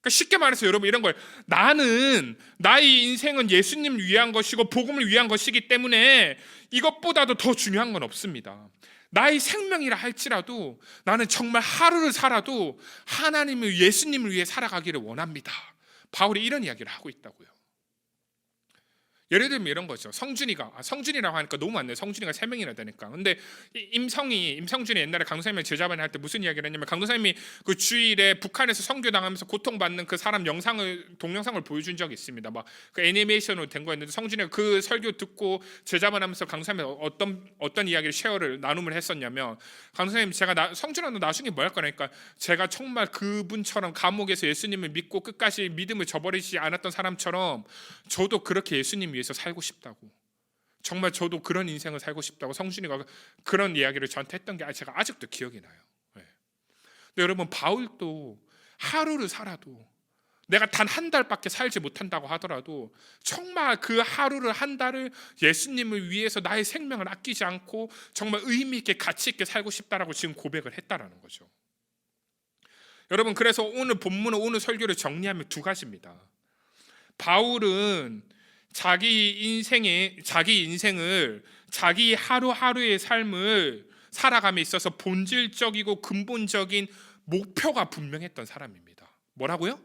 그러니까 쉽게 말해서 여러분 이런 거예요. 나는 나의 인생은 예수님을 위한 것이고 복음을 위한 것이기 때문에 이것보다도 더 중요한 건 없습니다. 나의 생명이라 할지라도 나는 정말 하루를 살아도 하나님을 예수님을 위해 살아가기를 원합니다. 바울이 이런 이야기를 하고 있다고요. 예를 들면 이런 거죠. 성준이라고 하니까 너무 많네요. 성준이가 3명이나 되니까. 근데 임성준이 옛날에 강도사님을 제자반에 할 때 무슨 이야기를 했냐면 강도사님이 그 주일에 북한에서 선교당하면서 고통받는 그 사람 동영상을 보여준 적이 있습니다. 막 그 애니메이션으로 된 거였는데 성준이가 그 설교 듣고 제자반하면서 강도사님이 어떤 이야기를 나눔을 했었냐면 강도사님 제가 성준아 너 나중에 뭐 할 거니까 제가 정말 그분처럼 감옥에서 예수님을 믿고 끝까지 믿음을 저버리지 않았던 사람처럼 저도 그렇게 예수님 위해서 살고 싶다고 정말 저도 그런 인생을 살고 싶다고 성준이가 그런 이야기를 저한테 했던 게 제가 아직도 기억이 나요. 네. 근데 여러분 바울도 하루를 살아도 내가 단 한 달밖에 살지 못한다고 하더라도 정말 그 하루를 한 달을 예수님을 위해서 나의 생명을 아끼지 않고 정말 의미 있게 가치 있게 살고 싶다라고 지금 고백을 했다라는 거죠. 여러분 그래서 오늘 본문은 오늘 설교를 정리하면 2가지입니다. 바울은 자기 인생을 자기 하루하루의 삶을 살아감에 있어서 본질적이고 근본적인 목표가 분명했던 사람입니다. 뭐라고요?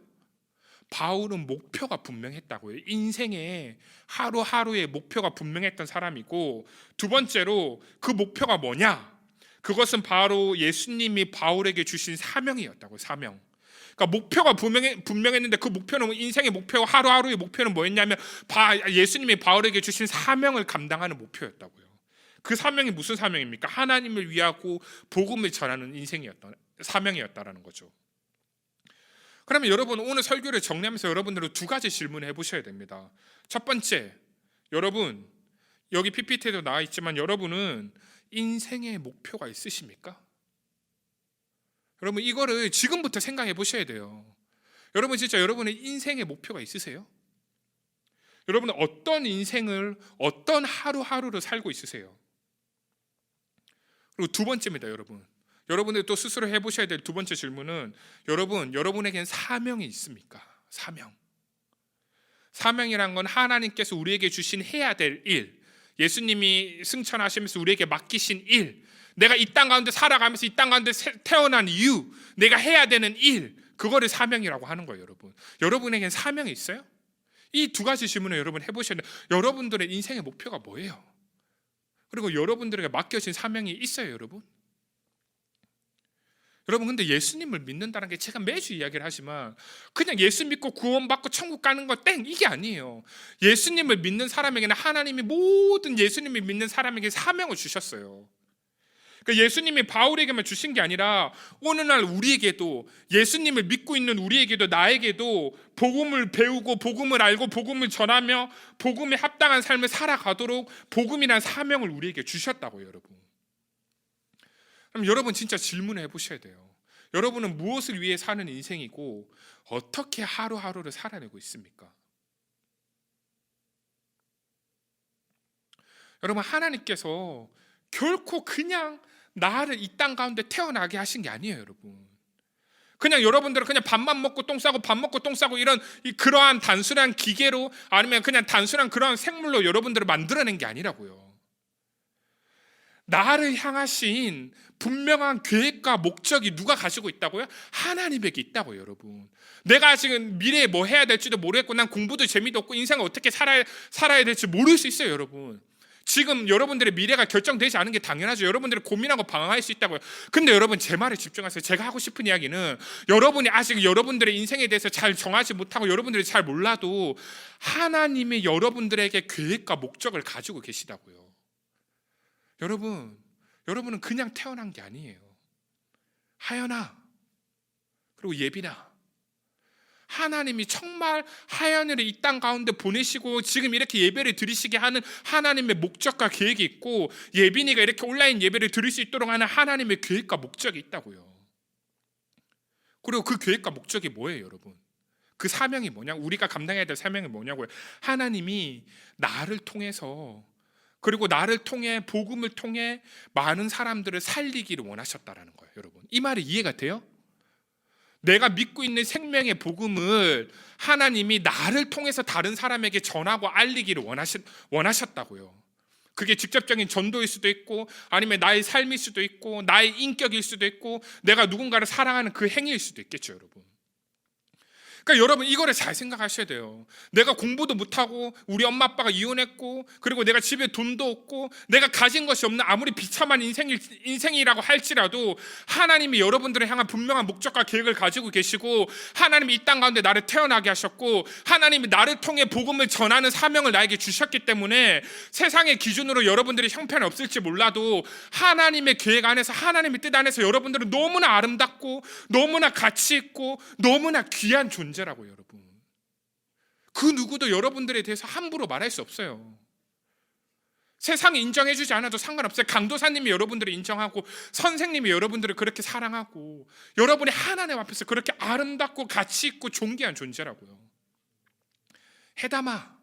바울은 목표가 분명했다고요. 인생의 하루하루의 목표가 분명했던 사람이고 두 번째로 그 목표가 뭐냐? 그것은 바로 예수님이 바울에게 주신 사명이었다고요. 사명. 그러니까 목표가 분명했는데 그 목표는 인생의 목표, 하루하루의 목표는 뭐였냐면 예수님이 바울에게 주신 사명을 감당하는 목표였다고요. 그 사명이 무슨 사명입니까? 하나님을 위하고 복음을 전하는 사명이었다라는 거죠. 그러면 여러분 오늘 설교를 정리하면서 여러분들은 2가지 질문을 해보셔야 됩니다. 첫 번째, 여러분 여기 PPT에도 나와 있지만 여러분은 인생의 목표가 있으십니까? 여러분 이거를 지금부터 생각해 보셔야 돼요. 여러분 진짜 여러분의 인생의 목표가 있으세요? 여러분은 어떤 인생을 어떤 하루하루를 살고 있으세요? 그리고 2번째입니다. 여러분들 또 스스로 해보셔야 될 2번째 질문은 여러분에겐 사명이 있습니까? 사명이란 건 하나님께서 우리에게 주신 해야 될 일, 예수님이 승천하시면서 우리에게 맡기신 일, 내가 이 땅 가운데 살아가면서 이 땅 가운데 태어난 이유, 내가 해야 되는 일, 그거를 사명이라고 하는 거예요. 여러분에겐 사명이 있어요? 이 2가지 질문을 여러분 해보셔야 돼요. 여러분들의 인생의 목표가 뭐예요? 그리고 여러분들에게 맡겨진 사명이 있어요. 여러분 근데 예수님을 믿는다는 게 제가 매주 이야기를 하지만 그냥 예수 믿고 구원받고 천국 가는 거 땡 이게 아니에요. 예수님을 믿는 사람에게는 하나님이 모든 예수님을 믿는 사람에게 사명을 주셨어요. 그러니까 예수님이 바울에게만 주신 게 아니라 오늘날 우리에게도 예수님을 믿고 있는 우리에게도 나에게도 복음을 배우고 복음을 알고 복음을 전하며 복음에 합당한 삶을 살아가도록 복음이란 사명을 우리에게 주셨다고요. 그럼 여러분 진짜 질문을 해보셔야 돼요. 여러분은 무엇을 위해 사는 인생이고 어떻게 하루하루를 살아내고 있습니까? 여러분 하나님께서 결코 그냥 나를 이 땅 가운데 태어나게 하신 게 아니에요. 그냥 여러분들은 그냥 밥만 먹고 똥 싸고 밥 먹고 똥 싸고 그러한 단순한 기계로 아니면 그냥 단순한 그러한 생물로 여러분들을 만들어낸 게 아니라고요. 나를 향하신 분명한 계획과 목적이 누가 가지고 있다고요? 하나님에게 있다고요. 여러분 내가 지금 미래에 뭐 해야 될지도 모르겠고 난 공부도 재미도 없고 인생을 어떻게 살아야 될지 모를 수 있어요. 여러분 지금 여러분들의 미래가 결정되지 않은 게 당연하죠. 여러분들이 고민하고 방황할 수 있다고요. 근데 여러분 제 말에 집중하세요. 제가 하고 싶은 이야기는 여러분이 아직 여러분들의 인생에 대해서 잘 정하지 못하고 여러분들이 잘 몰라도 하나님이 여러분들에게 계획과 목적을 가지고 계시다고요. 여러분은 그냥 태어난 게 아니에요. 하연아, 그리고 예빈아, 하나님이 정말 하연이를 이 땅 가운데 보내시고 지금 이렇게 예배를 드리시게 하는 하나님의 목적과 계획이 있고, 예빈이가 이렇게 온라인 예배를 드릴 수 있도록 하는 하나님의 계획과 목적이 있다고요. 그리고 그 계획과 목적이 뭐예요, 여러분? 그 사명이 뭐냐? 우리가 감당해야 될 사명이 뭐냐고요? 하나님이 나를 통해서, 그리고 나를 통해, 복음을 통해 많은 사람들을 살리기를 원하셨다라는 거예요, 여러분. 이 말이 이해가 돼요? 내가 믿고 있는 생명의 복음을 하나님이 나를 통해서 다른 사람에게 전하고 알리기를 원하셨다고요. 그게 직접적인 전도일 수도 있고, 아니면 나의 삶일 수도 있고, 나의 인격일 수도 있고, 내가 누군가를 사랑하는 그 행위일 수도 있겠죠, 여러분. 그러니까 여러분, 이거를 잘 생각하셔야 돼요. 내가 공부도 못하고, 우리 엄마 아빠가 이혼했고, 그리고 내가 집에 돈도 없고, 내가 가진 것이 없는 아무리 비참한 인생이라고 할지라도 하나님이 여러분들을 향한 분명한 목적과 계획을 가지고 계시고, 하나님이 이 땅 가운데 나를 태어나게 하셨고, 하나님이 나를 통해 복음을 전하는 사명을 나에게 주셨기 때문에 세상의 기준으로 여러분들이 형편이 없을지 몰라도 하나님의 계획 안에서, 하나님의 뜻 안에서 여러분들은 너무나 아름답고 너무나 가치 있고 너무나 귀한 존재라고요, 여러분. 그 누구도 여러분들에 대해서 함부로 말할 수 없어요. 세상이 인정해주지 않아도 상관없어요. 강도사님이 여러분들을 인정하고, 선생님이 여러분들을 그렇게 사랑하고, 여러분이 하나님 앞에서 그렇게 아름답고 가치 있고 존귀한 존재라고요. 해담아,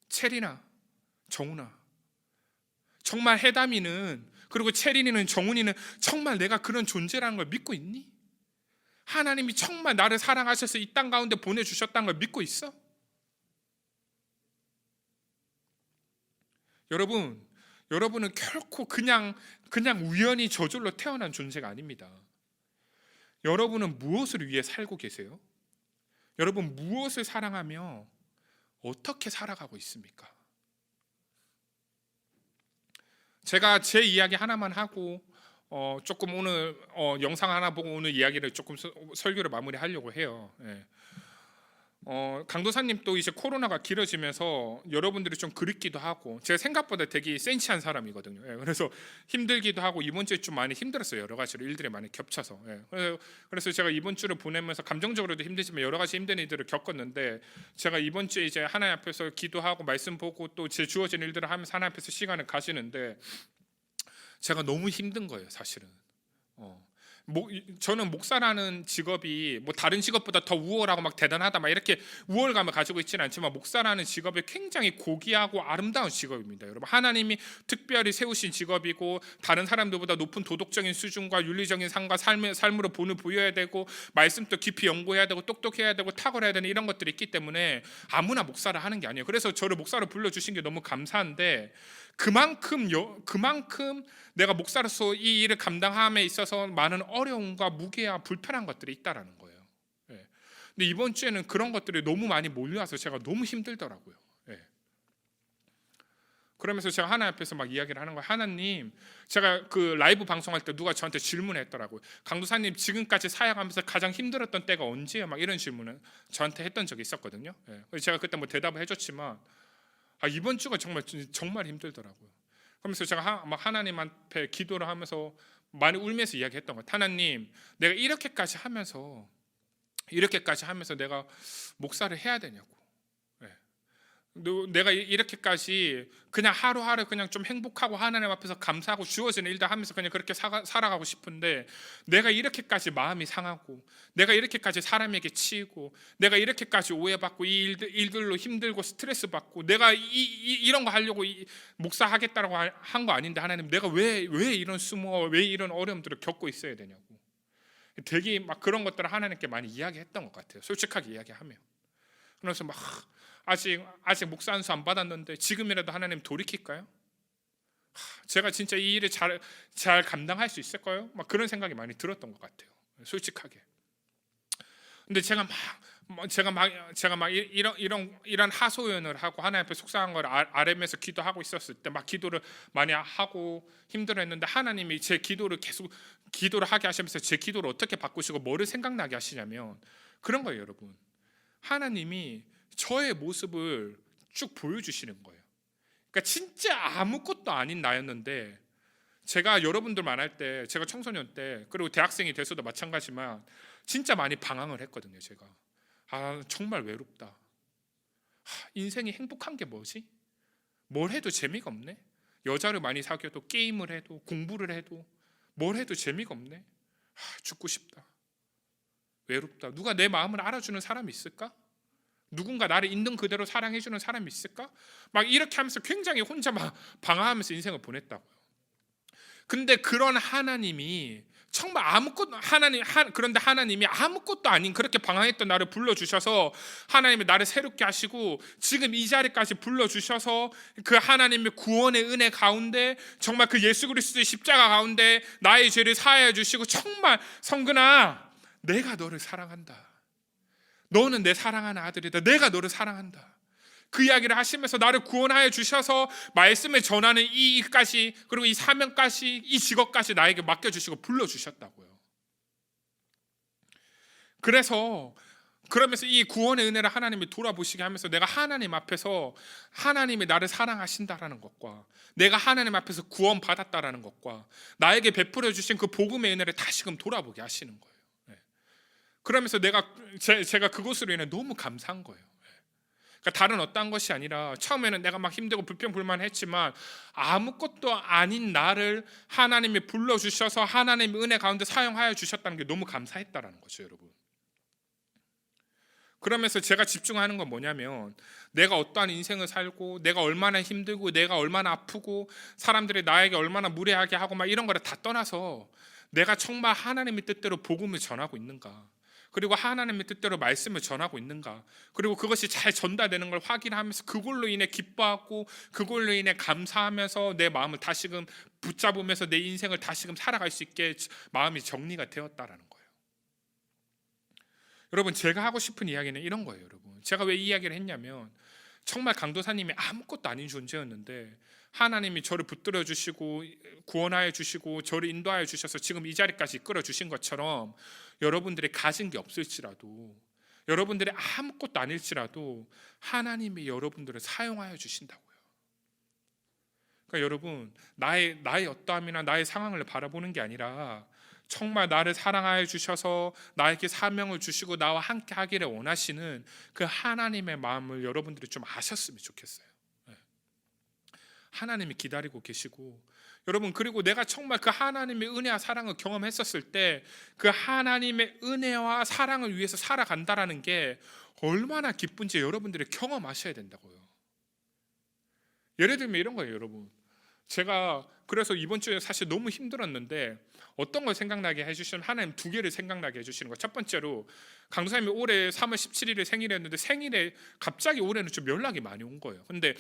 체리나, 정훈아, 정말 해담이는, 그리고 체린이는, 정훈이는 정말 내가 그런 존재라는 걸 믿고 있니? 하나님이 정말 나를 사랑하셔서 이 땅 가운데 보내주셨다는 걸 믿고 있어? 여러분은 결코 그냥 우연히 저절로 태어난 존재가 아닙니다. 여러분은 무엇을 위해 살고 계세요? 여러분, 무엇을 사랑하며 어떻게 살아가고 있습니까? 제가 제 이야기 하나만 하고 조금 오늘 영상 하나 보고 오늘 이야기를 조금 설교를 마무리하려고 해요. 예. 강도사님 또 이제 코로나가 길어지면서 여러분들이 좀 그립기도 하고, 제가 생각보다 되게 센치한 사람이거든요. 예. 그래서 힘들기도 하고, 이번 주에 좀 많이 힘들었어요. 여러 가지로 일들이 많이 겹쳐서. 예. 그래서 제가 이번 주를 보내면서 감정적으로도 힘들지만 여러 가지 힘든 일들을 겪었는데, 제가 이번 주에 이제 하나님 앞에서 기도하고 말씀 보고 또 제 주어진 일들을 하면서 하나님 앞에서 시간을 가지는데, 제가 너무 힘든 거예요, 사실은. 저는 목사라는 직업이 뭐 다른 직업보다 더 우월하고 막 대단하다 막 이렇게 우월감을 가지고 있지는 않지만, 목사라는 직업이 굉장히 고귀하고 아름다운 직업입니다, 여러분. 하나님이 특별히 세우신 직업이고, 다른 사람들보다 높은 도덕적인 수준과 윤리적인 삶과 삶으로 본을 보여야 되고, 말씀도 깊이 연구해야 되고, 똑똑해야 되고, 탁월해야 되는 이런 것들이 있기 때문에 아무나 목사를 하는 게 아니에요. 그래서 저를 목사로 불러주신 게 너무 감사한데, 그만큼 내가 목사로서 이 일을 감당함에 있어서 많은 어려움과 무게와 불편한 것들이 있다라는 거예요. 예. 근데 이번 주에는 그런 것들이 너무 많이 몰려와서 제가 너무 힘들더라고요. 예. 그러면서 제가 하나님 앞에서 막 이야기를 하는 거예요. 하나님, 제가 그 라이브 방송할 때 누가 저한테 질문했더라고요. 강도사님, 지금까지 사역하면서 가장 힘들었던 때가 언제예요? 막 이런 질문을 저한테 했던 적이 있었거든요. 예. 그래서 제가 그때 뭐 대답을 해줬지만, 이번 주가 정말 힘들더라고요. 그러면서 제가 막 하나님 앞에 기도를 하면서 많이 울면서 이야기했던 거예요. 하나님, 내가 이렇게까지 하면서 내가 목사를 해야 되냐고. 내가 이렇게까지 그냥 하루하루 그냥 좀 행복하고 하나님 앞에서 감사하고 주어지는 일들 하면서 그냥 그렇게 살아가고 싶은데, 내가 이렇게까지 마음이 상하고, 내가 이렇게까지 사람에게 치이고, 내가 이렇게까지 오해받고, 이 일들로 힘들고 스트레스 받고, 내가 이런 거 하려고 목사하겠다라고 한 거 아닌데, 하나님, 내가 왜 이런 수모와 왜 이런 어려움들을 겪고 있어야 되냐고. 되게 막 그런 것들을 하나님께 많이 이야기했던 것 같아요, 솔직하게 이야기하면. 그래서 막 아직 목사 안수 안 받았는데 지금이라도 하나님 돌이킬까요? 제가 진짜 이 일을 잘 감당할 수 있을까요? 막 그런 생각이 많이 들었던 것 같아요, 솔직하게. 근데 제가 막 이런 하소연을 하고 하나님 앞에 속상한 걸 아뢰면서 기도하고 있었을 때, 막 기도를 많이 하고 힘들어했는데, 하나님이 제 기도를 계속 기도를 하게 하시면서 제 기도를 어떻게 바꾸시고 뭐를 생각나게 하시냐면 그런 거예요, 여러분. 하나님이 저의 모습을 쭉 보여주시는 거예요. 그러니까 진짜 아무것도 아닌 나였는데, 제가 여러분들 만날 때, 제가 청소년 때, 그리고 대학생이 돼서도 마찬가지지만, 진짜 많이 방황을 했거든요. 제가 정말 외롭다. 인생이 행복한 게 뭐지? 뭘 해도 재미가 없네. 여자를 많이 사귀어도 게임을 해도 공부를 해도 뭘 해도 재미가 없네. 죽고 싶다. 외롭다. 누가 내 마음을 알아주는 사람이 있을까? 누군가 나를 있는 그대로 사랑해주는 사람이 있을까? 막 이렇게 하면서 굉장히 혼자 막 방황하면서 인생을 보냈다고요. 근데 그런 하나님이 정말 그런데 하나님이 아무것도 아닌 그렇게 방황했던 나를 불러주셔서 하나님이 나를 새롭게 하시고 지금 이 자리까지 불러주셔서 그 하나님의 구원의 은혜 가운데 정말 그 예수 그리스도의 십자가 가운데 나의 죄를 사하여 주시고 정말 성근아, 내가 너를 사랑한다. 너는 내 사랑하는 아들이다. 내가 너를 사랑한다. 그 이야기를 하시면서 나를 구원하여 주셔서 말씀을 전하는 이 일까지, 그리고 이 사명까지, 이 직업까지 나에게 맡겨주시고 불러주셨다고요. 그러면서 이 구원의 은혜를 하나님이 돌아보시게 하면서 내가 하나님 앞에서 하나님이 나를 사랑하신다라는 것과 내가 하나님 앞에서 구원받았다라는 것과 나에게 베풀어 주신 그 복음의 은혜를 다시금 돌아보게 하시는 거예요. 그러면서 제가 그것으로 인해 너무 감사한 거예요. 그러니까 다른 어떤 것이 아니라 처음에는 내가 막 힘들고 불평불만했지만 아무것도 아닌 나를 하나님이 불러주셔서 하나님의 은혜 가운데 사용하여 주셨다는 게 너무 감사했다라는 거죠, 여러분. 그러면서 제가 집중하는 건 뭐냐면 내가 어떠한 인생을 살고 내가 얼마나 힘들고 내가 얼마나 아프고 사람들이 나에게 얼마나 무례하게 하고 막 이런 거를 다 떠나서 내가 정말 하나님의 뜻대로 복음을 전하고 있는가, 그리고 하나님의 뜻대로 말씀을 전하고 있는가, 그리고 그것이 잘 전달되는 걸 확인하면서 그걸로 인해 기뻐하고 그걸로 인해 감사하면서 내 마음을 다시금 붙잡으면서 내 인생을 다시금 살아갈 수 있게 마음이 정리가 되었다라는 거예요. 여러분, 제가 하고 싶은 이야기는 이런 거예요. 여러분, 제가 왜 이 이야기를 했냐면 정말 강도사님이 아무것도 아닌 존재였는데 하나님이 저를 붙들어 주시고 구원하여 주시고 저를 인도하여 주셔서 지금 이 자리까지 이끌어 주신 것처럼 여러분들이 가진 게 없을지라도, 여러분들이 아무것도 아닐지라도 하나님이 여러분들을 사용하여 주신다고요. 그러니까 여러분, 나의 어떠함이나 나의 상황을 바라보는 게 아니라 정말 나를 사랑하여 주셔서 나에게 사명을 주시고 나와 함께 하기를 원하시는 그 하나님의 마음을 여러분들이 좀 아셨으면 좋겠어요. 하나님이 기다리고 계시고, 여러분, 그리고 내가 정말 그 하나님의 은혜와 사랑을 경험했었을 때 그 하나님의 은혜와 사랑을 위해서 살아간다라는 게 얼마나 기쁜지 여러분들이 경험하셔야 된다고요. 예를 들면 이런 거예요, 여러분. 제가 그래서 이번 주에 사실 너무 힘들었는데 어떤 걸 생각나게 해주시면 하나님 두 개를 생각나게 해주시는 거예요. 첫 번째로 강도사님이 올해 3월 17일에 생일이었는데 생일에 갑자기 올해는 좀 연락이 많이 온 거예요. 근데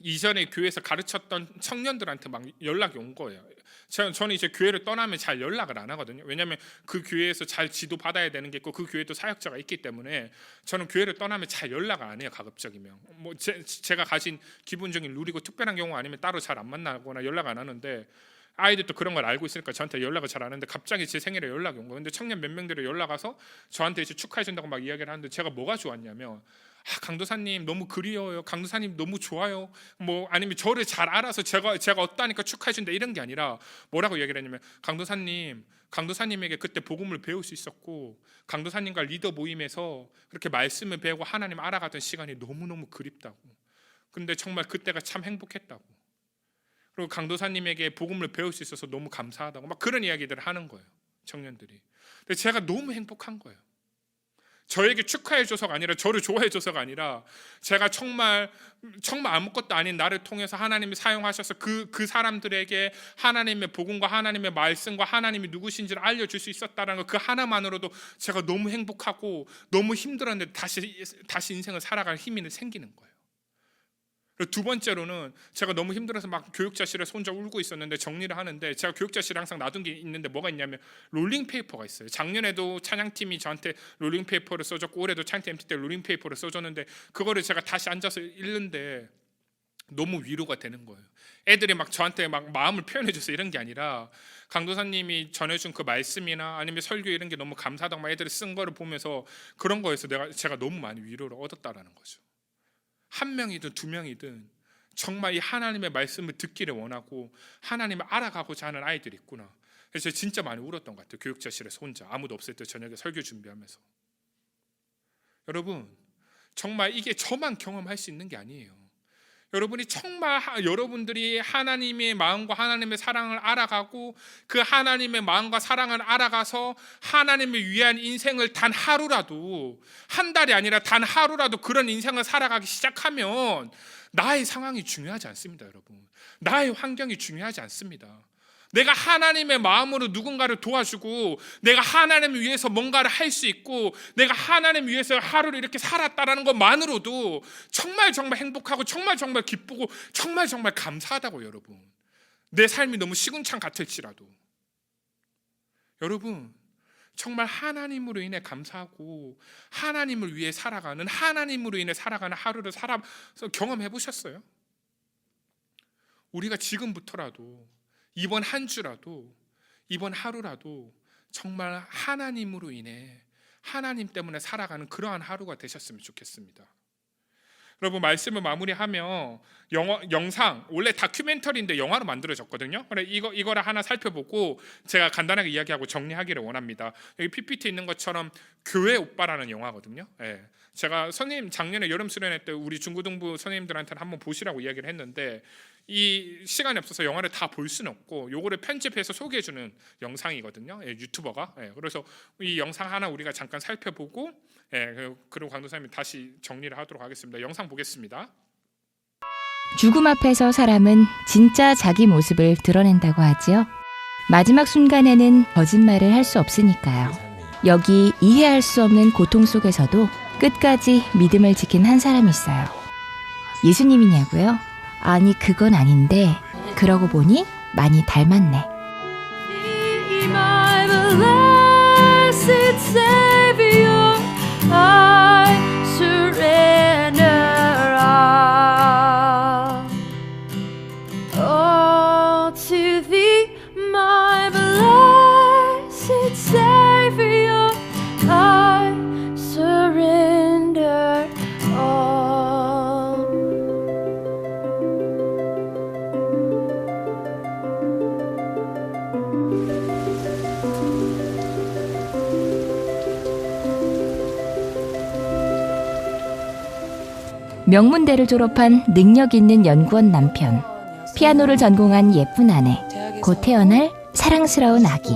이전에 교회에서 가르쳤던 청년들한테 막 연락이 온 거예요. 저는 이제 교회를 떠나면 잘 연락을 안 하거든요. 왜냐하면 그 교회에서 잘 지도받아야 되는 게 있고 그 교회도 사역자가 있기 때문에 저는 교회를 떠나면 잘 연락을 안 해요. 가급적이면 뭐 제가 가진 기본적인 룰이고 특별한 경우 아니면 따로 잘 안 만나거나 연락 안 하는데 아이들도 그런 걸 알고 있으니까 저한테 연락을 잘 안 하는데 갑자기 제 생일에 연락이 온 거예요. 근데 청년 몇 명들이 연락 와서 저한테 이제 축하해 준다고 막 이야기를 하는데 제가 뭐가 좋았냐면 강도사님 너무 그리워요. 강도사님 너무 좋아요. 뭐 아니면 저를 잘 알아서 제가 어떠하니까 축하해 준다 이런 게 아니라 뭐라고 얘기를 했냐면 강도사님에게 그때 복음을 배울 수 있었고 강도사님과 리더 모임에서 그렇게 말씀을 배우고 하나님 알아가던 시간이 너무너무 그립다고. 근데 정말 그때가 참 행복했다고. 그리고 강도사님에게 복음을 배울 수 있어서 너무 감사하다고 막 그런 이야기들을 하는 거예요, 청년들이. 근데 제가 너무 행복한 거예요. 저에게 축하해줘서가 아니라 저를 좋아해줘서가 아니라 제가 정말 아무것도 아닌 나를 통해서 하나님이 사용하셔서 그 사람들에게 하나님의 복음과 하나님의 말씀과 하나님이 누구신지를 알려줄 수 있었다는 거 그 하나만으로도 제가 너무 행복하고 너무 힘들었는데 다시 인생을 살아갈 힘이 생기는 거예요. 두 번째로는 제가 너무 힘들어서 막 교육자실에서 혼자 울고 있었는데 정리를 하는데 제가 교육자실에 항상 놔둔 게 있는데 뭐가 있냐면 롤링페이퍼가 있어요. 작년에도 찬양팀이 저한테 롤링페이퍼를 써줬고 올해도 찬양팀 MT 때 롤링페이퍼를 써줬는데 그거를 제가 다시 앉아서 읽는데 너무 위로가 되는 거예요. 애들이 막 저한테 막 마음을 표현해줘서 이런 게 아니라 강도사님이 전해준 그 말씀이나 아니면 설교 이런 게 너무 감사하다고 막 애들이 쓴 거를 보면서 그런 거에서 제가 너무 많이 위로를 얻었다라는 거죠. 한 명이든 두 명이든 정말 이 하나님의 말씀을 듣기를 원하고 하나님을 알아가고자 하는 아이들이 있구나. 그래서 제가 진짜 많이 울었던 것 같아요. 교육자실에서 혼자 아무도 없을 때 저녁에 설교 준비하면서. 여러분 정말 이게 저만 경험할 수 있는 게 아니에요. 여러분이 정말 여러분들이 하나님의 마음과 하나님의 사랑을 알아가고 그 하나님의 마음과 사랑을 알아가서 하나님을 위한 인생을 단 하루라도, 한 달이 아니라 단 하루라도 그런 인생을 살아가기 시작하면 나의 상황이 중요하지 않습니다. 여러분, 나의 환경이 중요하지 않습니다. 내가 하나님의 마음으로 누군가를 도와주고 내가 하나님을 위해서 뭔가를 할 수 있고 내가 하나님 위해서 하루를 이렇게 살았다라는 것만으로도 정말 정말 행복하고 정말 정말 기쁘고 정말 정말 감사하다고. 여러분, 내 삶이 너무 시궁창 같을지라도 여러분 정말 하나님으로 인해 감사하고 하나님을 위해 살아가는, 하나님으로 인해 살아가는 하루를 살아서 경험해 보셨어요? 우리가 지금부터라도, 이번 한 주라도, 이번 하루라도 정말 하나님으로 인해, 하나님 때문에 살아가는 그러한 하루가 되셨으면 좋겠습니다. 여러분, 말씀을 마무리하며 영상, 원래 다큐멘터리인데 영화로 만들어졌거든요. 그래 이거를 하나 살펴보고 제가 간단하게 이야기하고 정리하기를 원합니다. 여기 PPT 있는 것처럼 교회 오빠라는 영화거든요. 예. 제가 선생님 작년에 여름 수련회 때 우리 중고등부 선생님들한테는 한번 보시라고 이야기를 했는데 이 시간이 없어서 영화를 다 볼 수는 없고 요거를 편집해서 소개해주는 영상이거든요. 예, 유튜버가. 예, 그래서 이 영상 하나 우리가 잠깐 살펴보고 그리고 강도사님이 다시 정리를 하도록 하겠습니다. 영상 보겠습니다. 죽음 앞에서 사람은 진짜 자기 모습을 드러낸다고 하지요. 마지막 순간에는 거짓말을 할 수 없으니까요. 여기 이해할 수 없는 고통 속에서도 끝까지 믿음을 지킨 한 사람이 있어요. 예수님이냐고요? 아니, 그건 아닌데 그러고 보니 많이 닮았네. My blessed Savior, I surrender all to Thee. My blessed Savior, I surrender all. 명문대를 졸업한 능력 있는 연구원 남편, 피아노를 전공한 예쁜 아내, 곧 태어날 사랑스러운 아기.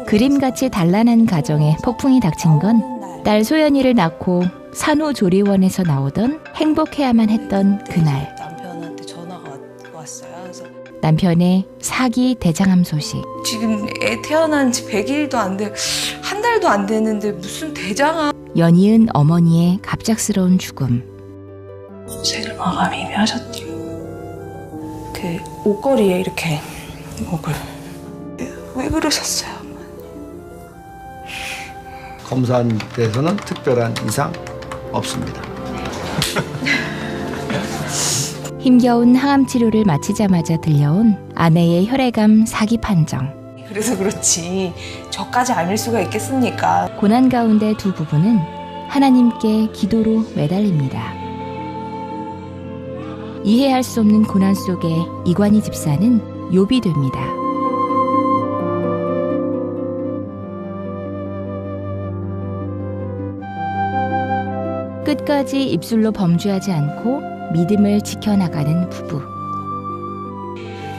그림같이 단란한 가정에 폭풍이 닥친 건 딸 소연이를 낳고 산후조리원에서 나오던 행복해야만 했던 그날. 남편한테 전화가 왔어요. 그래서 남편의 사기 대장암 소식. 지금 애 태어난 지 100일도 안 돼, 한 달도 안 됐는데 무슨 대장암. 연이은 어머니의 갑작스러운 죽음. 생을 마감이 하셨죠. 그 옷걸이에 이렇게 목을. 왜 그러셨어요? 검사한 데서는 특별한 이상 없습니다. 힘겨운 항암 치료를 마치자마자 들려온 아내의 혈액암 사기 판정. 그래서 그렇지 저까지 아닐 수가 있겠습니까? 고난 가운데 두 부부는 하나님께 기도로 매달립니다. 이해할 수 없는 고난 속에 이관희 집사는 욥이 됩니다. 끝까지 입술로 범죄하지 않고 믿음을 지켜나가는 부부.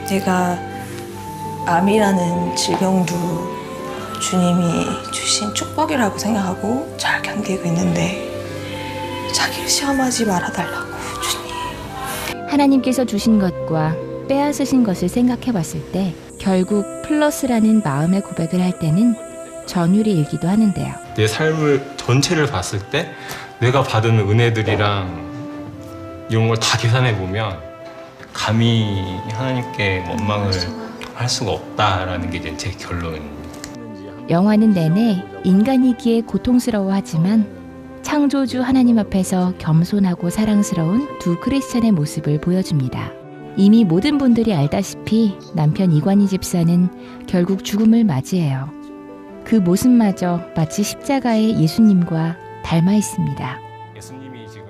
제가 암이라는 질병도 주님이 주신 축복이라고 생각하고 잘 견디고 있는데 자기를 시험하지 말아달라고 주님. 하나님께서 주신 것과 빼앗으신 것을 생각해 봤을 때 결국 플러스라는 마음의 고백을 할 때는 전율이 일기도 하는데요. 내 삶을 전체를 봤을 때 내가 받은 은혜들이랑 이런 걸 다 계산해 보면 감히 하나님께 원망을 할 수가 없다라는 게 이제 제 결론입니다. 영화는 내내 인간이기에 고통스러워하지만 창조주 하나님 앞에서 겸손하고 사랑스러운 두 크리스찬의 모습을 보여줍니다. 이미 모든 분들이 알다시피 남편 이관희 집사는 결국 죽음을 맞이해요. 그 모습마저 마치 십자가의 예수님과 닮아 있습니다. 예수님이 지금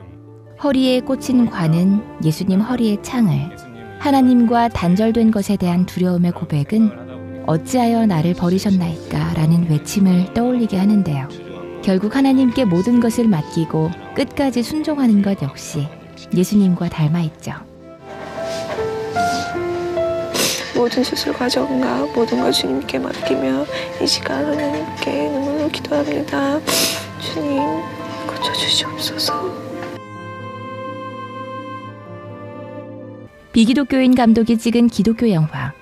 허리에 꽂힌 관은 예수님 허리의 창을, 하나님과 단절된 것에 대한 두려움의 고백은 어찌하여 나를 버리셨나이까 라는 외침을 떠올리게 하는데요. 결국 하나님께 모든 것을 맡기고 끝까지 순종하는 것 역시 예수님과 닮아있죠. 모든 수술 과정과 모든 걸 주님께 맡기며 이 시간 하나님께 눈물로 기도합니다. 주님 고쳐주시옵소서. 비기독교인 감독이 찍은 기독교 영화.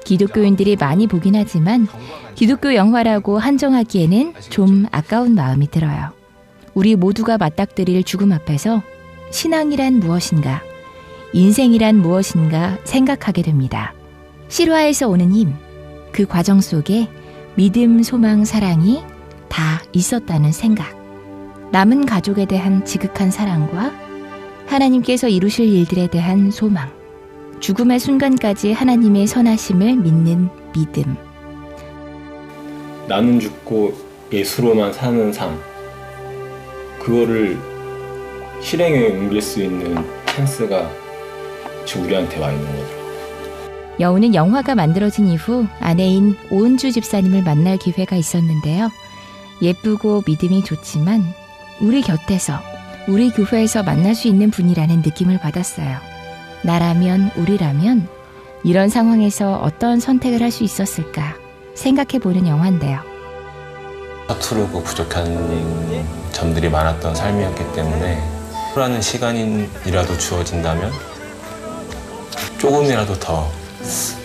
기독교인들이 많이 보긴 하지만 기독교 영화라고 한정하기에는 좀 아까운 마음이 들어요. 우리 모두가 맞닥뜨릴 죽음 앞에서 신앙이란 무엇인가, 인생이란 무엇인가 생각하게 됩니다. 실화에서 오는 힘, 그 과정 속에 믿음, 소망, 사랑이 다 있었다는 생각. 남은 가족에 대한 지극한 사랑과 하나님께서 이루실 일들에 대한 소망. 죽음의 순간까지 하나님의 선하심을 믿는 믿음. 나는 죽고 예수로만 사는 삶, 그거를 실행에 옮길 수 있는 찬스가 지금 우리한테 와 있는 거죠. 여우는 영화가 만들어진 이후 아내인 오은주 집사님을 만날 기회가 있었는데요. 예쁘고 믿음이 좋지만 우리 곁에서, 우리 교회에서 만날 수 있는 분이라는 느낌을 받았어요. 나라면, 우리라면 이런 상황에서 어떤 선택을 할 수 있었을까 생각해보는 영화인데요. 서투르고 부족한 점들이 많았던 삶이었기 때문에 라는 시간이라도 주어진다면 조금이라도 더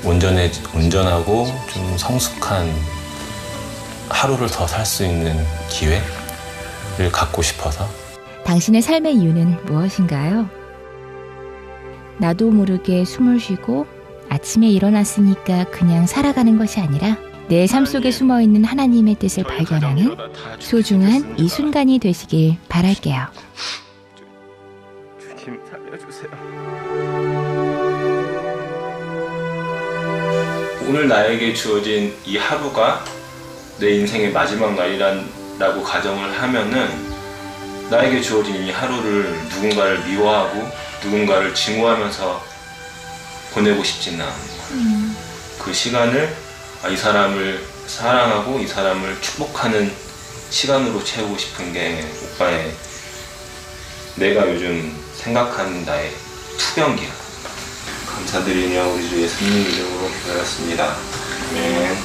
온전하고 좀 성숙한 하루를 더 살 수 있는 기회를 갖고 싶어서. 당신의 삶의 이유는 무엇인가요? 나도 모르게 숨을 쉬고 아침에 일어났으니까 그냥 살아가는 것이 아니라 내 삶 속에 숨어있는 하나님의 뜻을 발견하는 소중한 이 순간이 되시길 바랄게요. 주님 살려주세요. 오늘 나에게 주어진 이 하루가 내 인생의 마지막 날이라고 가정을 하면은 나에게 주어진 이 하루를 누군가를 미워하고 누군가를 증오하면서 보내고 싶지는 않은 거예요. 그 시간을 이 사람을 사랑하고 이 사람을 축복하는 시간으로 채우고 싶은 게 오빠의, 내가 요즘 생각하는 나의 투병기야. 감사드리며 우리 주 예수님 이름으로 기도하였습니다. 아멘.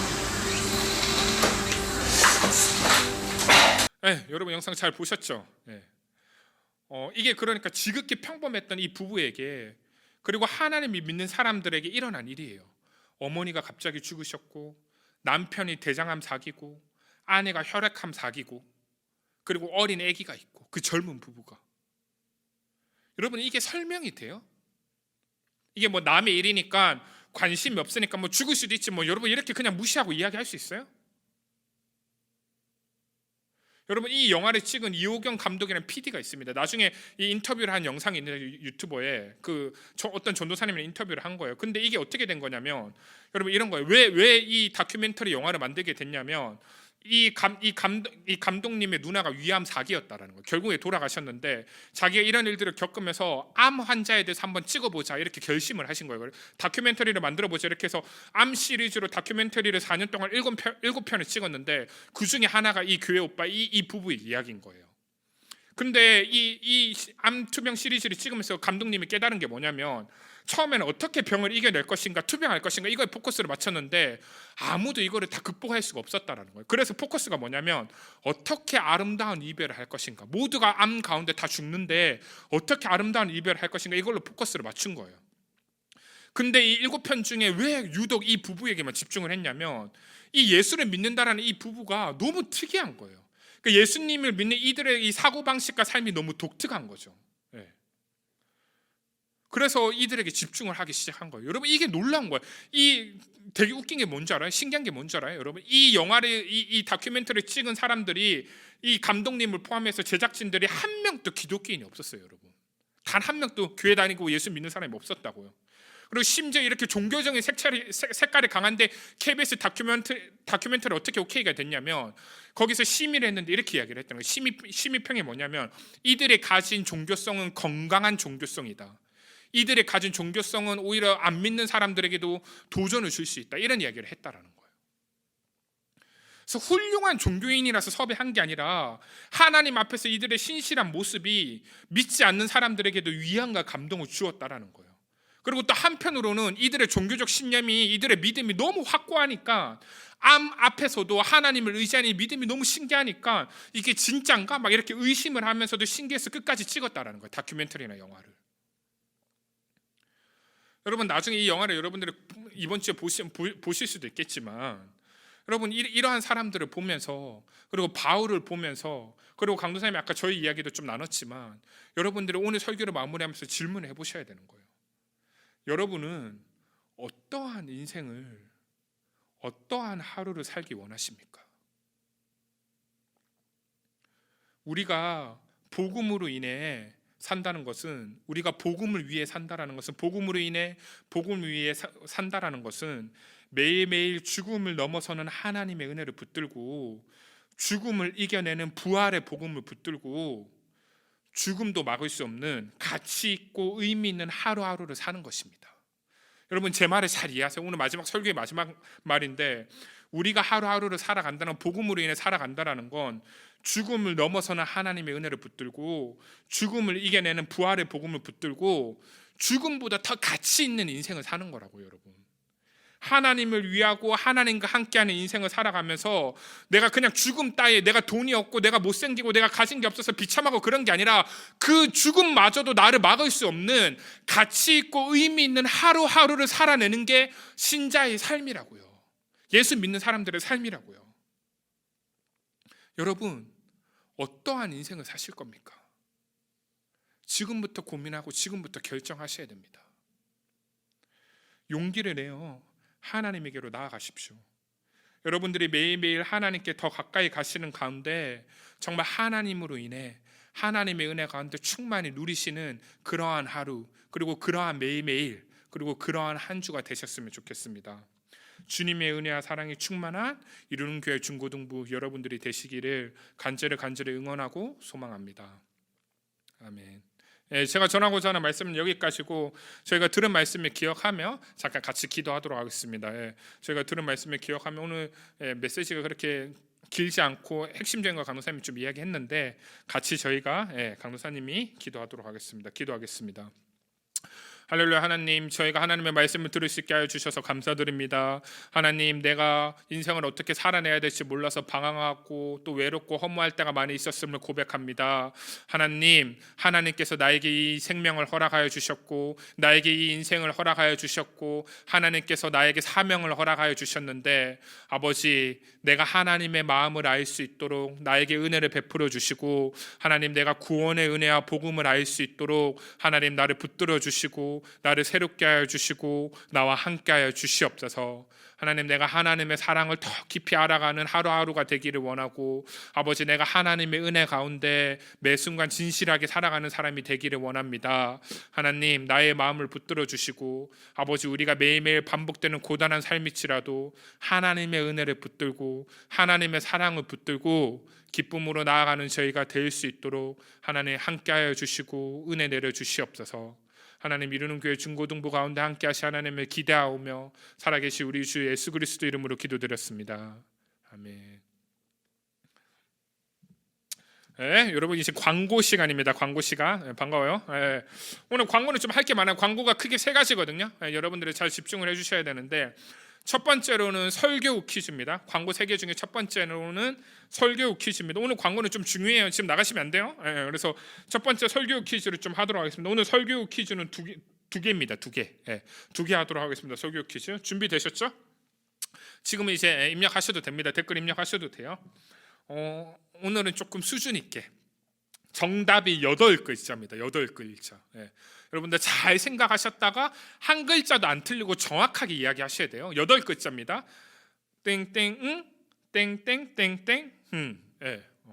네, 여러분 영상 잘 보셨죠? 네. 이게 그러니까 지극히 평범했던 이 부부에게, 그리고 하나님이 믿는 사람들에게 일어난 일이에요. 어머니가 갑자기 죽으셨고, 남편이 대장암 사기고, 아내가 혈액암 사기고, 그리고 어린 아기가 있고, 그 젊은 부부가. 여러분 이게 설명이 돼요? 이게 뭐 남의 일이니까 관심이 없으니까 뭐 죽을 수도 있지, 뭐 여러분 이렇게 그냥 무시하고 이야기할 수 있어요? 여러분 이 영화를 찍은 이호경 감독이라는 PD가 있습니다. 나중에 이 인터뷰를 한 영상이 있는데 유튜버에 어떤 전도사님이 인터뷰를 한 거예요. 근데 이게 어떻게 된 거냐면, 여러분 이런 거예요. 왜 이 다큐멘터리 영화를 만들게 됐냐면, 이 감독님의 누나가 위암 사기였다라는 거예요. 결국에 돌아가셨는데 자기가 이런 일들을 겪으면서 암 환자에 대해서 한번 찍어보자 이렇게 결심을 하신 거예요. 다큐멘터리를 만들어보자 이렇게 해서 암 시리즈로 다큐멘터리를 4년 동안 7편을 찍었는데 그 중에 하나가 이 교회 오빠 이 부부의 이야기인 거예요. 근데 이 암 투병 시리즈를 찍으면서 감독님이 깨달은 게 뭐냐면, 처음에는 어떻게 병을 이겨낼 것인가, 투병할 것인가, 이거에 포커스를 맞췄는데 아무도 이거를 다 극복할 수가 없었다라는 거예요. 그래서 포커스가 뭐냐면, 어떻게 아름다운 이별을 할 것인가, 모두가 암 가운데 다 죽는데 어떻게 아름다운 이별을 할 것인가, 이걸로 포커스를 맞춘 거예요. 근데 이 7편 중에 왜 유독 이 부부에게만 집중을 했냐면, 이 예수를 믿는다라는 이 부부가 너무 특이한 거예요. 그러니까 예수님을 믿는 이들의 이 사고방식과 삶이 너무 독특한 거죠. 네. 그래서 이들에게 집중을 하기 시작한 거예요. 여러분 이게 놀라운 거예요. 이 되게 웃긴 게 뭔지 알아요? 신기한 게 뭔지 알아요? 여러분 이 영화를 이 다큐멘터리를 찍은 사람들이, 이 감독님을 포함해서 제작진들이 한 명도 기독교인이 없었어요. 여러분 단 한 명도 교회 다니고 예수 믿는 사람이 없었다고요. 그리고 심지어 이렇게 종교적인 색깔이 강한데 KBS 다큐멘터리 어떻게 오케이가 됐냐면, 거기서 심의를 했는데 이렇게 이야기를 했다는 거예요. 심의평이 뭐냐면, 이들의 가진 종교성은 건강한 종교성이다. 이들의 가진 종교성은 오히려 안 믿는 사람들에게도 도전을 줄 수 있다. 이런 이야기를 했다라는 거예요. 그래서 훌륭한 종교인이라서 섭외한 게 아니라 하나님 앞에서 이들의 신실한 모습이 믿지 않는 사람들에게도 위안과 감동을 주었다라는 거예요. 그리고 또 한편으로는 이들의 종교적 신념이, 이들의 믿음이 너무 확고하니까 암 앞에서도 하나님을 의지하는 믿음이 너무 신기하니까 이게 진짠가? 막 이렇게 의심을 하면서도 신기해서 끝까지 찍었다라는 거예요. 다큐멘터리나 영화를. 여러분 나중에 이 영화를 여러분들이 이번 주에 보실 수도 있겠지만, 여러분 이러한 사람들을 보면서, 그리고 바울을 보면서, 그리고 강도사님이 아까 저희 이야기도 좀 나눴지만, 여러분들이 오늘 설교를 마무리하면서 질문을 해보셔야 되는 거예요. 여러분은 어떠한 인생을, 어떠한 하루를 살기 원하십니까? 우리가 복음으로 인해 산다는 것은, 우리가 복음을 위해 산다라는 것은, 복음으로 인해 복음을 위해 산다라는 것은 매일매일 죽음을 넘어서는 하나님의 은혜를 붙들고, 죽음을 이겨내는 부활의 복음을 붙들고, 죽음도 막을 수 없는 가치 있고 의미 있는 하루하루를 사는 것입니다. 여러분 제 말을 잘 이해하세요. 오늘 마지막 설교의 마지막 말인데, 우리가 하루하루를 살아간다는, 복음으로 인해 살아간다라는 건 죽음을 넘어서는 하나님의 은혜를 붙들고, 죽음을 이겨내는 부활의 복음을 붙들고, 죽음보다 더 가치 있는 인생을 사는 거라고요. 여러분, 하나님을 위하고 하나님과 함께하는 인생을 살아가면서 내가 그냥 죽음 따위에, 내가 돈이 없고 내가 못생기고 내가 가진 게 없어서 비참하고 그런 게 아니라, 그 죽음마저도 나를 막을 수 없는 가치 있고 의미 있는 하루하루를 살아내는 게 신자의 삶이라고요. 예수 믿는 사람들의 삶이라고요. 여러분 어떠한 인생을 사실 겁니까? 지금부터 고민하고 지금부터 결정하셔야 됩니다. 용기를 내어 하나님에게로 나아가십시오. 여러분들이 매일매일 하나님께 더 가까이 가시는 가운데 정말 하나님으로 인해 하나님의 은혜 가운데 충만히 누리시는 그러한 하루, 그리고 그러한 매일매일, 그리고 그러한 한 주가 되셨으면 좋겠습니다. 주님의 은혜와 사랑이 충만한 이루는 교회 중고등부 여러분들이 되시기를 간절히 응원하고 소망합니다. 아멘. 제가 전하고자 하는 말씀은 여기까지고, 저희가 들은 말씀을 기억하며 잠깐 같이 기도하도록 하겠습니다. 저희가 들은 말씀을 기억하며, 오늘 메시지가 그렇게 길지 않고 핵심적인 거 강도사님이 좀 이야기했는데, 같이 저희가 강도사님이 기도하도록 하겠습니다. 기도하겠습니다. 할렐루야. 하나님, 저희가 하나님의 말씀을 들을 수 있게 하여 주셔서 감사드립니다. 하나님, 내가 인생을 어떻게 살아내야 될지 몰라서 방황하고 또 외롭고 허무할 때가 많이 있었음을 고백합니다. 하나님, 하나님께서 나에게 이 생명을 허락하여 주셨고, 나에게 이 인생을 허락하여 주셨고, 하나님께서 나에게 사명을 허락하여 주셨는데, 아버지, 내가 하나님의 마음을 알 수 있도록 나에게 은혜를 베풀어 주시고, 하나님, 내가 구원의 은혜와 복음을 알 수 있도록 하나님 나를 붙들어 주시고, 나를 새롭게 하여 주시고 나와 함께 하여 주시옵소서. 하나님, 내가 하나님의 사랑을 더 깊이 알아가는 하루하루가 되기를 원하고, 아버지, 내가 하나님의 은혜 가운데 매 순간 진실하게 살아가는 사람이 되기를 원합니다. 하나님, 나의 마음을 붙들어 주시고, 아버지, 우리가 매일매일 반복되는 고단한 삶일지라도 하나님의 은혜를 붙들고 하나님의 사랑을 붙들고 기쁨으로 나아가는 저희가 될 수 있도록 하나님 함께하여 주시고 은혜 내려 주시옵소서. 하나님, 이루는 교회 중고등부 가운데 함께하시 하나님을 기대하오며 살아계시 우리 주 예수 그리스도 이름으로 기도드렸습니다. 아멘. 여러분, 이제 광고 시간입니다. 광고 시간. 반가워요. 오늘 광고는 좀 할 게 많아요. 광고가 크게 세 가지거든요. 여러분들이 잘 집중을 해주셔야 되는데, 첫 번째로는 설교 퀴즈입니다. 광고 3개 중에 첫 번째로는 설교 퀴즈입니다. 오늘 광고는 좀 중요해요. 지금 나가시면 안 돼요. 그래서 첫 번째 설교 퀴즈를 좀 하도록 하겠습니다. 오늘 설교 퀴즈는 두 개입니다. 두 개 하도록 하겠습니다. 설교 퀴즈 준비되셨죠? 지금 이제 입력하셔도 됩니다. 댓글 입력하셔도 돼요. 오늘은 조금 수준 있게, 정답이 8글자입니다. 8글자. 여러분들 잘 생각하셨다가 한 글자도 안 틀리고 정확하게 이야기하셔야 돼요. 8글자입니다. 땡땡 땡땡땡땡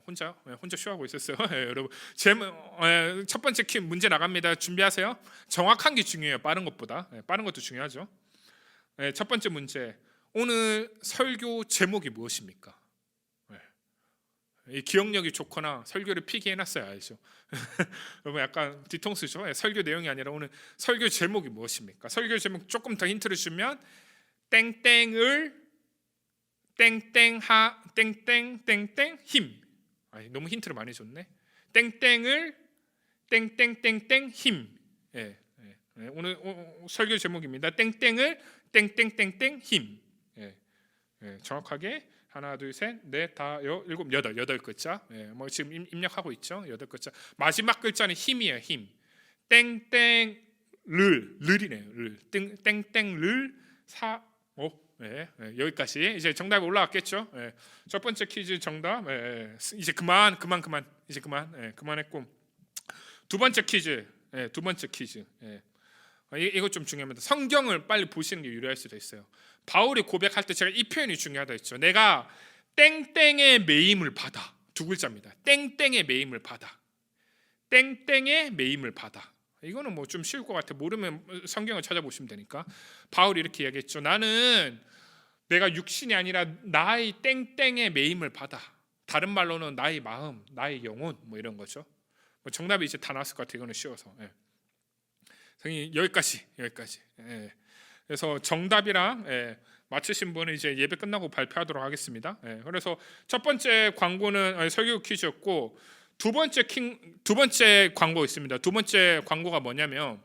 혼자 쇼하고 있었어요. 여러분, 첫 번째 문제 나갑니다. 준비하세요. 정확한 게 중요해요. 빠른 것보다. 빠른 것도 중요하죠. 첫 번째 문제, 오늘 설교 제목이 무엇입니까? 기억력이 좋거나 설교를 필기해놨어야 알죠. 여러분, 약간 뒤통수죠. 설교 내용이 아니라 오늘 설교 제목이 무엇입니까? 설교 제목 조금 더 힌트를 주면 땡땡을 땡땡하 땡땡땡땡 힘. 너무 힌트를 많이 줬네. 땡땡을 땡땡땡땡 힘. 예, 예. 오늘 설교 제목입니다. 땡땡을 땡땡땡땡 힘. 예, 예. 정확하게 하나, 둘, 셋, 넷, 다, 일곱, 여덟 글자. 예, 뭐 지금 입력하고 있죠. 8글자. 마지막 글자는 힘이에요. 힘. 땡땡 르이네요. 땡땡 예, 예, 여기까지 이제 정답이 올라왔겠죠. 예, 첫 번째 퀴즈 정답. 예, 이제 그만 이제 그만했고 두 번째 퀴즈. 예, 두 번째 퀴즈. 예. 이거 좀 중요합니다. 성경을 빨리 보시는 게 유리할 수도 있어요. 바울이 고백할 때 제가 이 표현이 중요하다 했죠. 내가 땡땡의 매임을 받아. 두 글자입니다. 땡땡의 매임을 받아. 땡땡의 매임을 받아. 이거는 뭐 좀 쉬울 것 같아. 모르면 성경을 찾아보시면 되니까. 바울이 이렇게 이야기했죠. 나는 내가 육신이 아니라 나의 땡땡의 매임을 받아. 다른 말로는 나의 마음, 나의 영혼 뭐 이런 거죠. 뭐 정답이 이제 다 나왔을 것 같아요. 이거는 쉬워서. 예. 선생님 여기까지. 예. 그래서 정답이랑 맞추신 분은 이제 예배 끝나고 발표하도록 하겠습니다. 예. 그래서 첫 번째 광고는 설교 퀴즈였고 두 번째 광고 있습니다. 두 번째 광고가 뭐냐면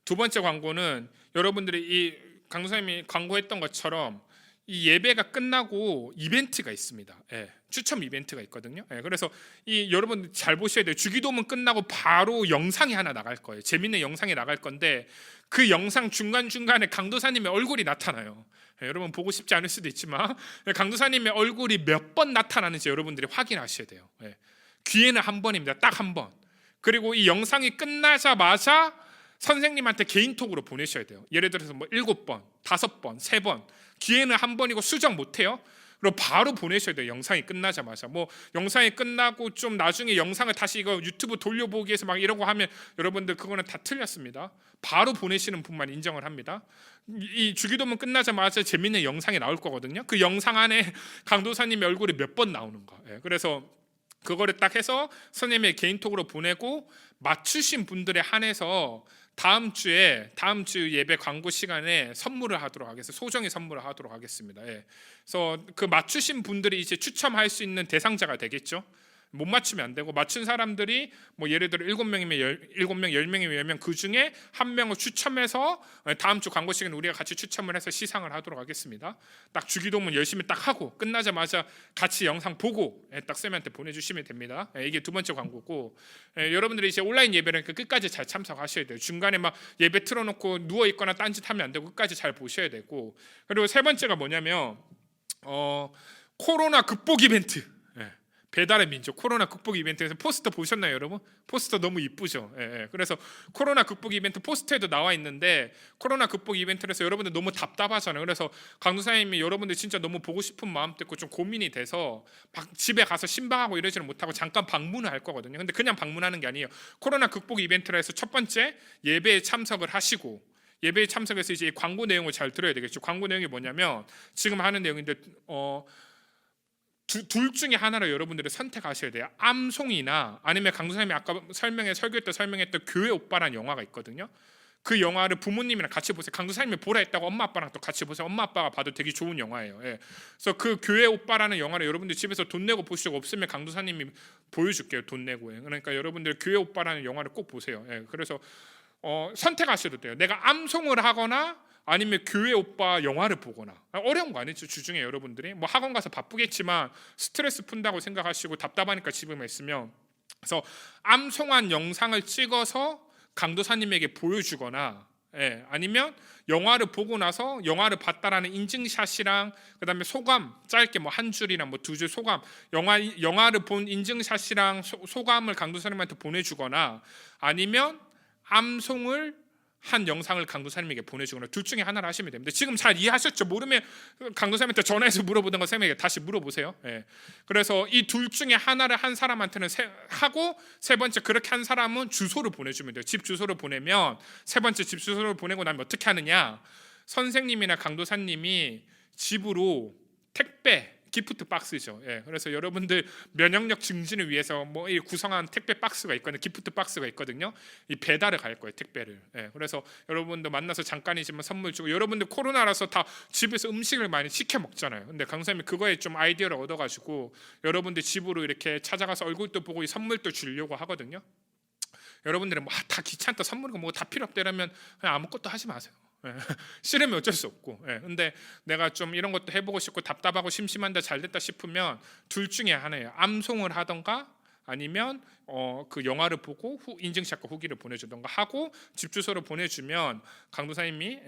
두 번째 광고는 여러분들이 이 강사님이 광고했던 것처럼 이 예배가 끝나고 이벤트가 있습니다. 예, 추첨 이벤트가 있거든요. 예, 그래서 이 여러분 잘 보셔야 돼요. 주기도문 끝나고 바로 영상이 하나 나갈 거예요. 재밌는 영상이 나갈 건데 그 영상 중간중간에 강도사님의 얼굴이 나타나요. 예, 여러분 보고 싶지 않을 수도 있지만 강도사님의 얼굴이 몇 번 나타나는지 여러분들이 확인하셔야 돼요. 예, 기회는 한 번입니다. 딱 한 번. 그리고 이 영상이 끝나자마자 선생님한테 개인톡으로 보내셔야 돼요. 예를 들어서 뭐 7번, 5번, 3번. 기회는 한 번이고 수정 못해요. 그리고 바로 보내셔야 돼요. 영상이 끝나자마자. 뭐 영상이 끝나고 좀 나중에 영상을 다시 이거 유튜브 돌려보기 위해서 막 이러고 하면 여러분들 그거는 다 틀렸습니다. 바로 보내시는 분만 인정을 합니다. 이 주기도문 끝나자마자 재밌는 영상이 나올 거거든요. 그 영상 안에 강도사님의 얼굴이 몇 번 나오는가. 예, 그래서 그거를 딱 해서 선생님의 개인톡으로 보내고 맞추신 분들에 한해서 다음 주 예배 광고 시간에 선물을 하도록 하겠습니다. 소정의 선물을 하도록 하겠습니다. 예. 그래서 그 맞추신 분들이 이제 추첨할 수 있는 대상자가 되겠죠. 못 맞추면 안 되고 맞춘 사람들이 뭐 예를 들어 7명이면 7명, 10명이면 10명 그 중에 한 명을 추첨해서 다음 주 광고 시간에 우리가 같이 추첨을 해서 시상을 하도록 하겠습니다. 딱 주기도문 열심히 딱 하고 끝나자마자 같이 영상 보고 딱 쌤한테 보내주시면 됩니다. 이게 두 번째 광고고 여러분들이 이제 온라인 예배라니까 끝까지 잘 참석하셔야 돼요. 중간에 막 예배 틀어놓고 누워 있거나 딴짓하면 안 되고 끝까지 잘 보셔야 되고 그리고 세 번째가 뭐냐면 코로나 극복 이벤트. 배달의 민족 코로나 극복 이벤트에서 포스터 보셨나요, 여러분? 포스터 너무 이쁘죠. 예. 그래서 코로나 극복 이벤트 포스터에도 나와 있는데 코로나 극복 이벤트에서 여러분들 너무 답답하잖아요. 그래서 강도사님이 여러분들 진짜 너무 보고 싶은 마음 때문에 좀 고민이 돼서 집에 가서 신방하고 이러지는 못하고 잠깐 방문을 할 거거든요. 근데 그냥 방문하는 게 아니에요. 코로나 극복 이벤트라 해서 첫 번째 예배에 참석을 하시고 예배에 참석해서 이제 광고 내용을 잘 들어야 되겠죠. 광고 내용이 뭐냐면 지금 하는 내용인데 둘 중에 하나를 여러분들이 선택하셔야 돼요. 암송이나 아니면 강도사님이 아까 설교했던 교회 오빠라는 영화가 있거든요. 그 영화를 부모님이랑 같이 보세요. 강도사님이 보라 했다고 엄마 아빠랑 또 같이 보세요. 엄마 아빠가 봐도 되게 좋은 영화예요. 예. 그래서 그 교회 오빠라는 영화를 여러분들 집에서 돈 내고 보실 수 없으면 강도사님이 보여줄게요. 돈 내고. 그러니까 여러분들 교회 오빠라는 영화를 꼭 보세요. 예. 그래서 선택하셔도 돼요. 내가 암송을 하거나 아니면 교회 오빠 영화를 보거나. 어려운 거 아니죠. 주중에 여러분들이 뭐 학원 가서 바쁘겠지만 스트레스 푼다고 생각하시고 답답하니까 집에만 있으면 그래서 암송한 영상을 찍어서 강도사님에게 보여주거나 아니면 영화를 보고 나서 영화를 봤다라는 인증샷이랑 그다음에 소감 짧게 뭐 한 줄이나 뭐 두 줄 소감 영화를 본 인증샷이랑 소감을 강도사님한테 보내주거나 아니면 암송을 한 영상을 강도사님에게 보내주거나 둘 중에 하나를 하시면 됩니다. 지금 잘 이해하셨죠? 모르면 강도사님한테 전화해서 물어보던 거 쌤에게 다시 물어보세요. 그래서 이 둘 중에 하나를 한 사람한테는 하고 세 번째 그렇게 한 사람은 주소를 보내주면 돼요. 집 주소를 보내면 세 번째 집 주소를 보내고 나면 어떻게 하느냐? 선생님이나 강도사님이 집으로 택배 기프트 박스죠. 그래서 여러분들 면역력 증진을 위해서 뭐 이 구성한 택배 박스가 있거든요. 기프트 박스가 있거든요. 이 배달을 갈 거예요, 택배를. 그래서 여러분들 만나서 잠깐이지만 선물 주고, 여러분들 코로나라서 다 집에서 음식을 많이 시켜 먹잖아요. 근데 강사님이 그거에 좀 아이디어를 얻어가지고 여러분들 집으로 이렇게 찾아가서 얼굴도 보고 이 선물도 주려고 하거든요. 여러분들은 뭐 다 귀찮다, 선물이고 뭐 다 필요 없다 이러면 그냥 아무것도 하지 마세요. 싫으면 어쩔 수 없고. 근데 내가 좀 이런 것도 해보고 싶고 답답하고 심심한데 잘 됐다 싶으면 둘 중에 하나예요. 암송을 하던가 아니면 그 영화를 보고 인증샷과 후기를 보내주던가 하고 집 주소를 보내주면 강도사님이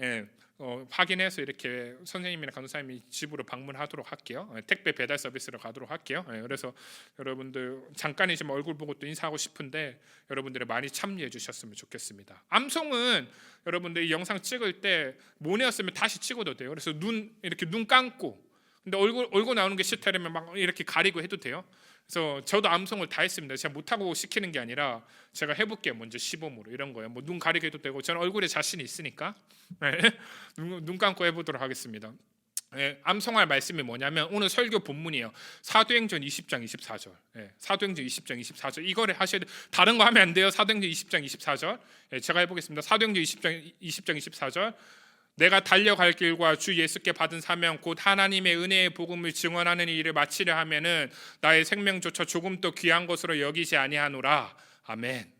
확인해서 이렇게 선생님이나 강도사님이 집으로 방문하도록 할게요. 택배 배달 서비스로 가도록 할게요. 그래서 여러분들 잠깐이지만 얼굴 보고 또 인사하고 싶은데 여러분들이 많이 참여해 주셨으면 좋겠습니다. 암송은 여러분들 이 영상 찍을 때 모네였으면 다시 찍어도 돼요. 그래서 이렇게 눈 감고, 근데 얼굴 나오는 게 싫다면 막 이렇게 가리고 해도 돼요. 그래서 저도 암송을 다 했습니다. 제가 못하고 시키는 게 아니라 제가 해볼게요. 먼저 시범으로 이런 거예요. 뭐 눈 가리게 해도 되고, 저는 얼굴에 자신이 있으니까 눈 감고 해보도록 하겠습니다. 암송할 말씀이 뭐냐면 오늘 설교 본문이에요. 사도행전 20장 24절. 사도행전 20장 24절. 이거를 하셔야 돼요. 다른 거 하면 안 돼요. 사도행전 20장 24절. 제가 해보겠습니다. 사도행전 20장 24절. 내가 달려갈 길과 주 예수께 받은 사명 곧 하나님의 은혜의 복음을 증언하는 이 일을 마치려 하면은 나의 생명조차 조금도 귀한 것으로 여기지 아니하노라. 아멘.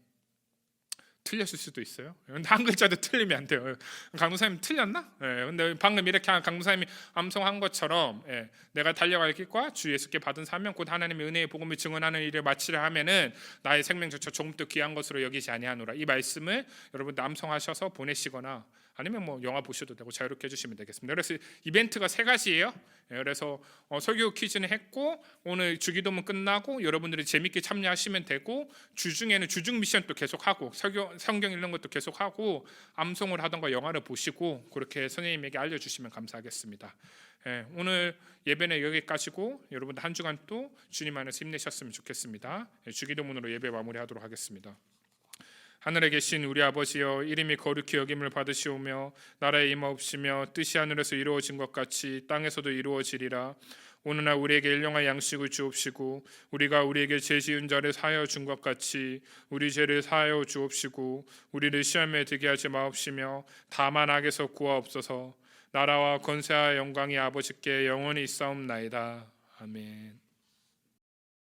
틀렸을 수도 있어요. 근데 한 글자도 틀리면 안 돼요. 강도사님 틀렸나? 근데 방금 이렇게 강도사님이 암송한 것처럼 내가 달려갈 길과 주 예수께 받은 사명 곧 하나님의 은혜의 복음을 증언하는 일을 마치려 하면은 나의 생명조차 조금도 귀한 것으로 여기지 아니하노라. 이 말씀을 여러분들 암송하셔서 보내시거나 아니면 뭐 영화 보셔도 되고 자유롭게 해주시면 되겠습니다. 그래서 이벤트가 3가지예요. 그래서 설교 퀴즈는 했고 오늘 주기도문 끝나고 여러분들이 재밌게 참여하시면 되고 주중에는 주중 미션 또 계속하고 성경 읽는 것도 계속하고 암송을 하던가 영화를 보시고 그렇게 선생님에게 알려주시면 감사하겠습니다. 오늘 예배는 여기까지고 여러분들 한 주간 또 주님 안에서 힘내셨으면 좋겠습니다. 주기도문으로 예배 마무리하도록 하겠습니다. 하늘에 계신 우리 아버지여, 이름이 거룩히 여김을 받으시오며 나라에 임하옵시며 뜻이 하늘에서 이루어진 것 같이 땅에서도 이루어지리라. 오늘날 우리에게 일용할 양식을 주옵시고 우리가 우리에게 죄 지은 자를 사하여 준 것 같이 우리 죄를 사하여 주옵시고 우리를 시험에 들게 하지 마옵시며 다만 악에서 구하옵소서. 나라와 권세와 영광이 아버지께 영원히 있사옵나이다. 아멘.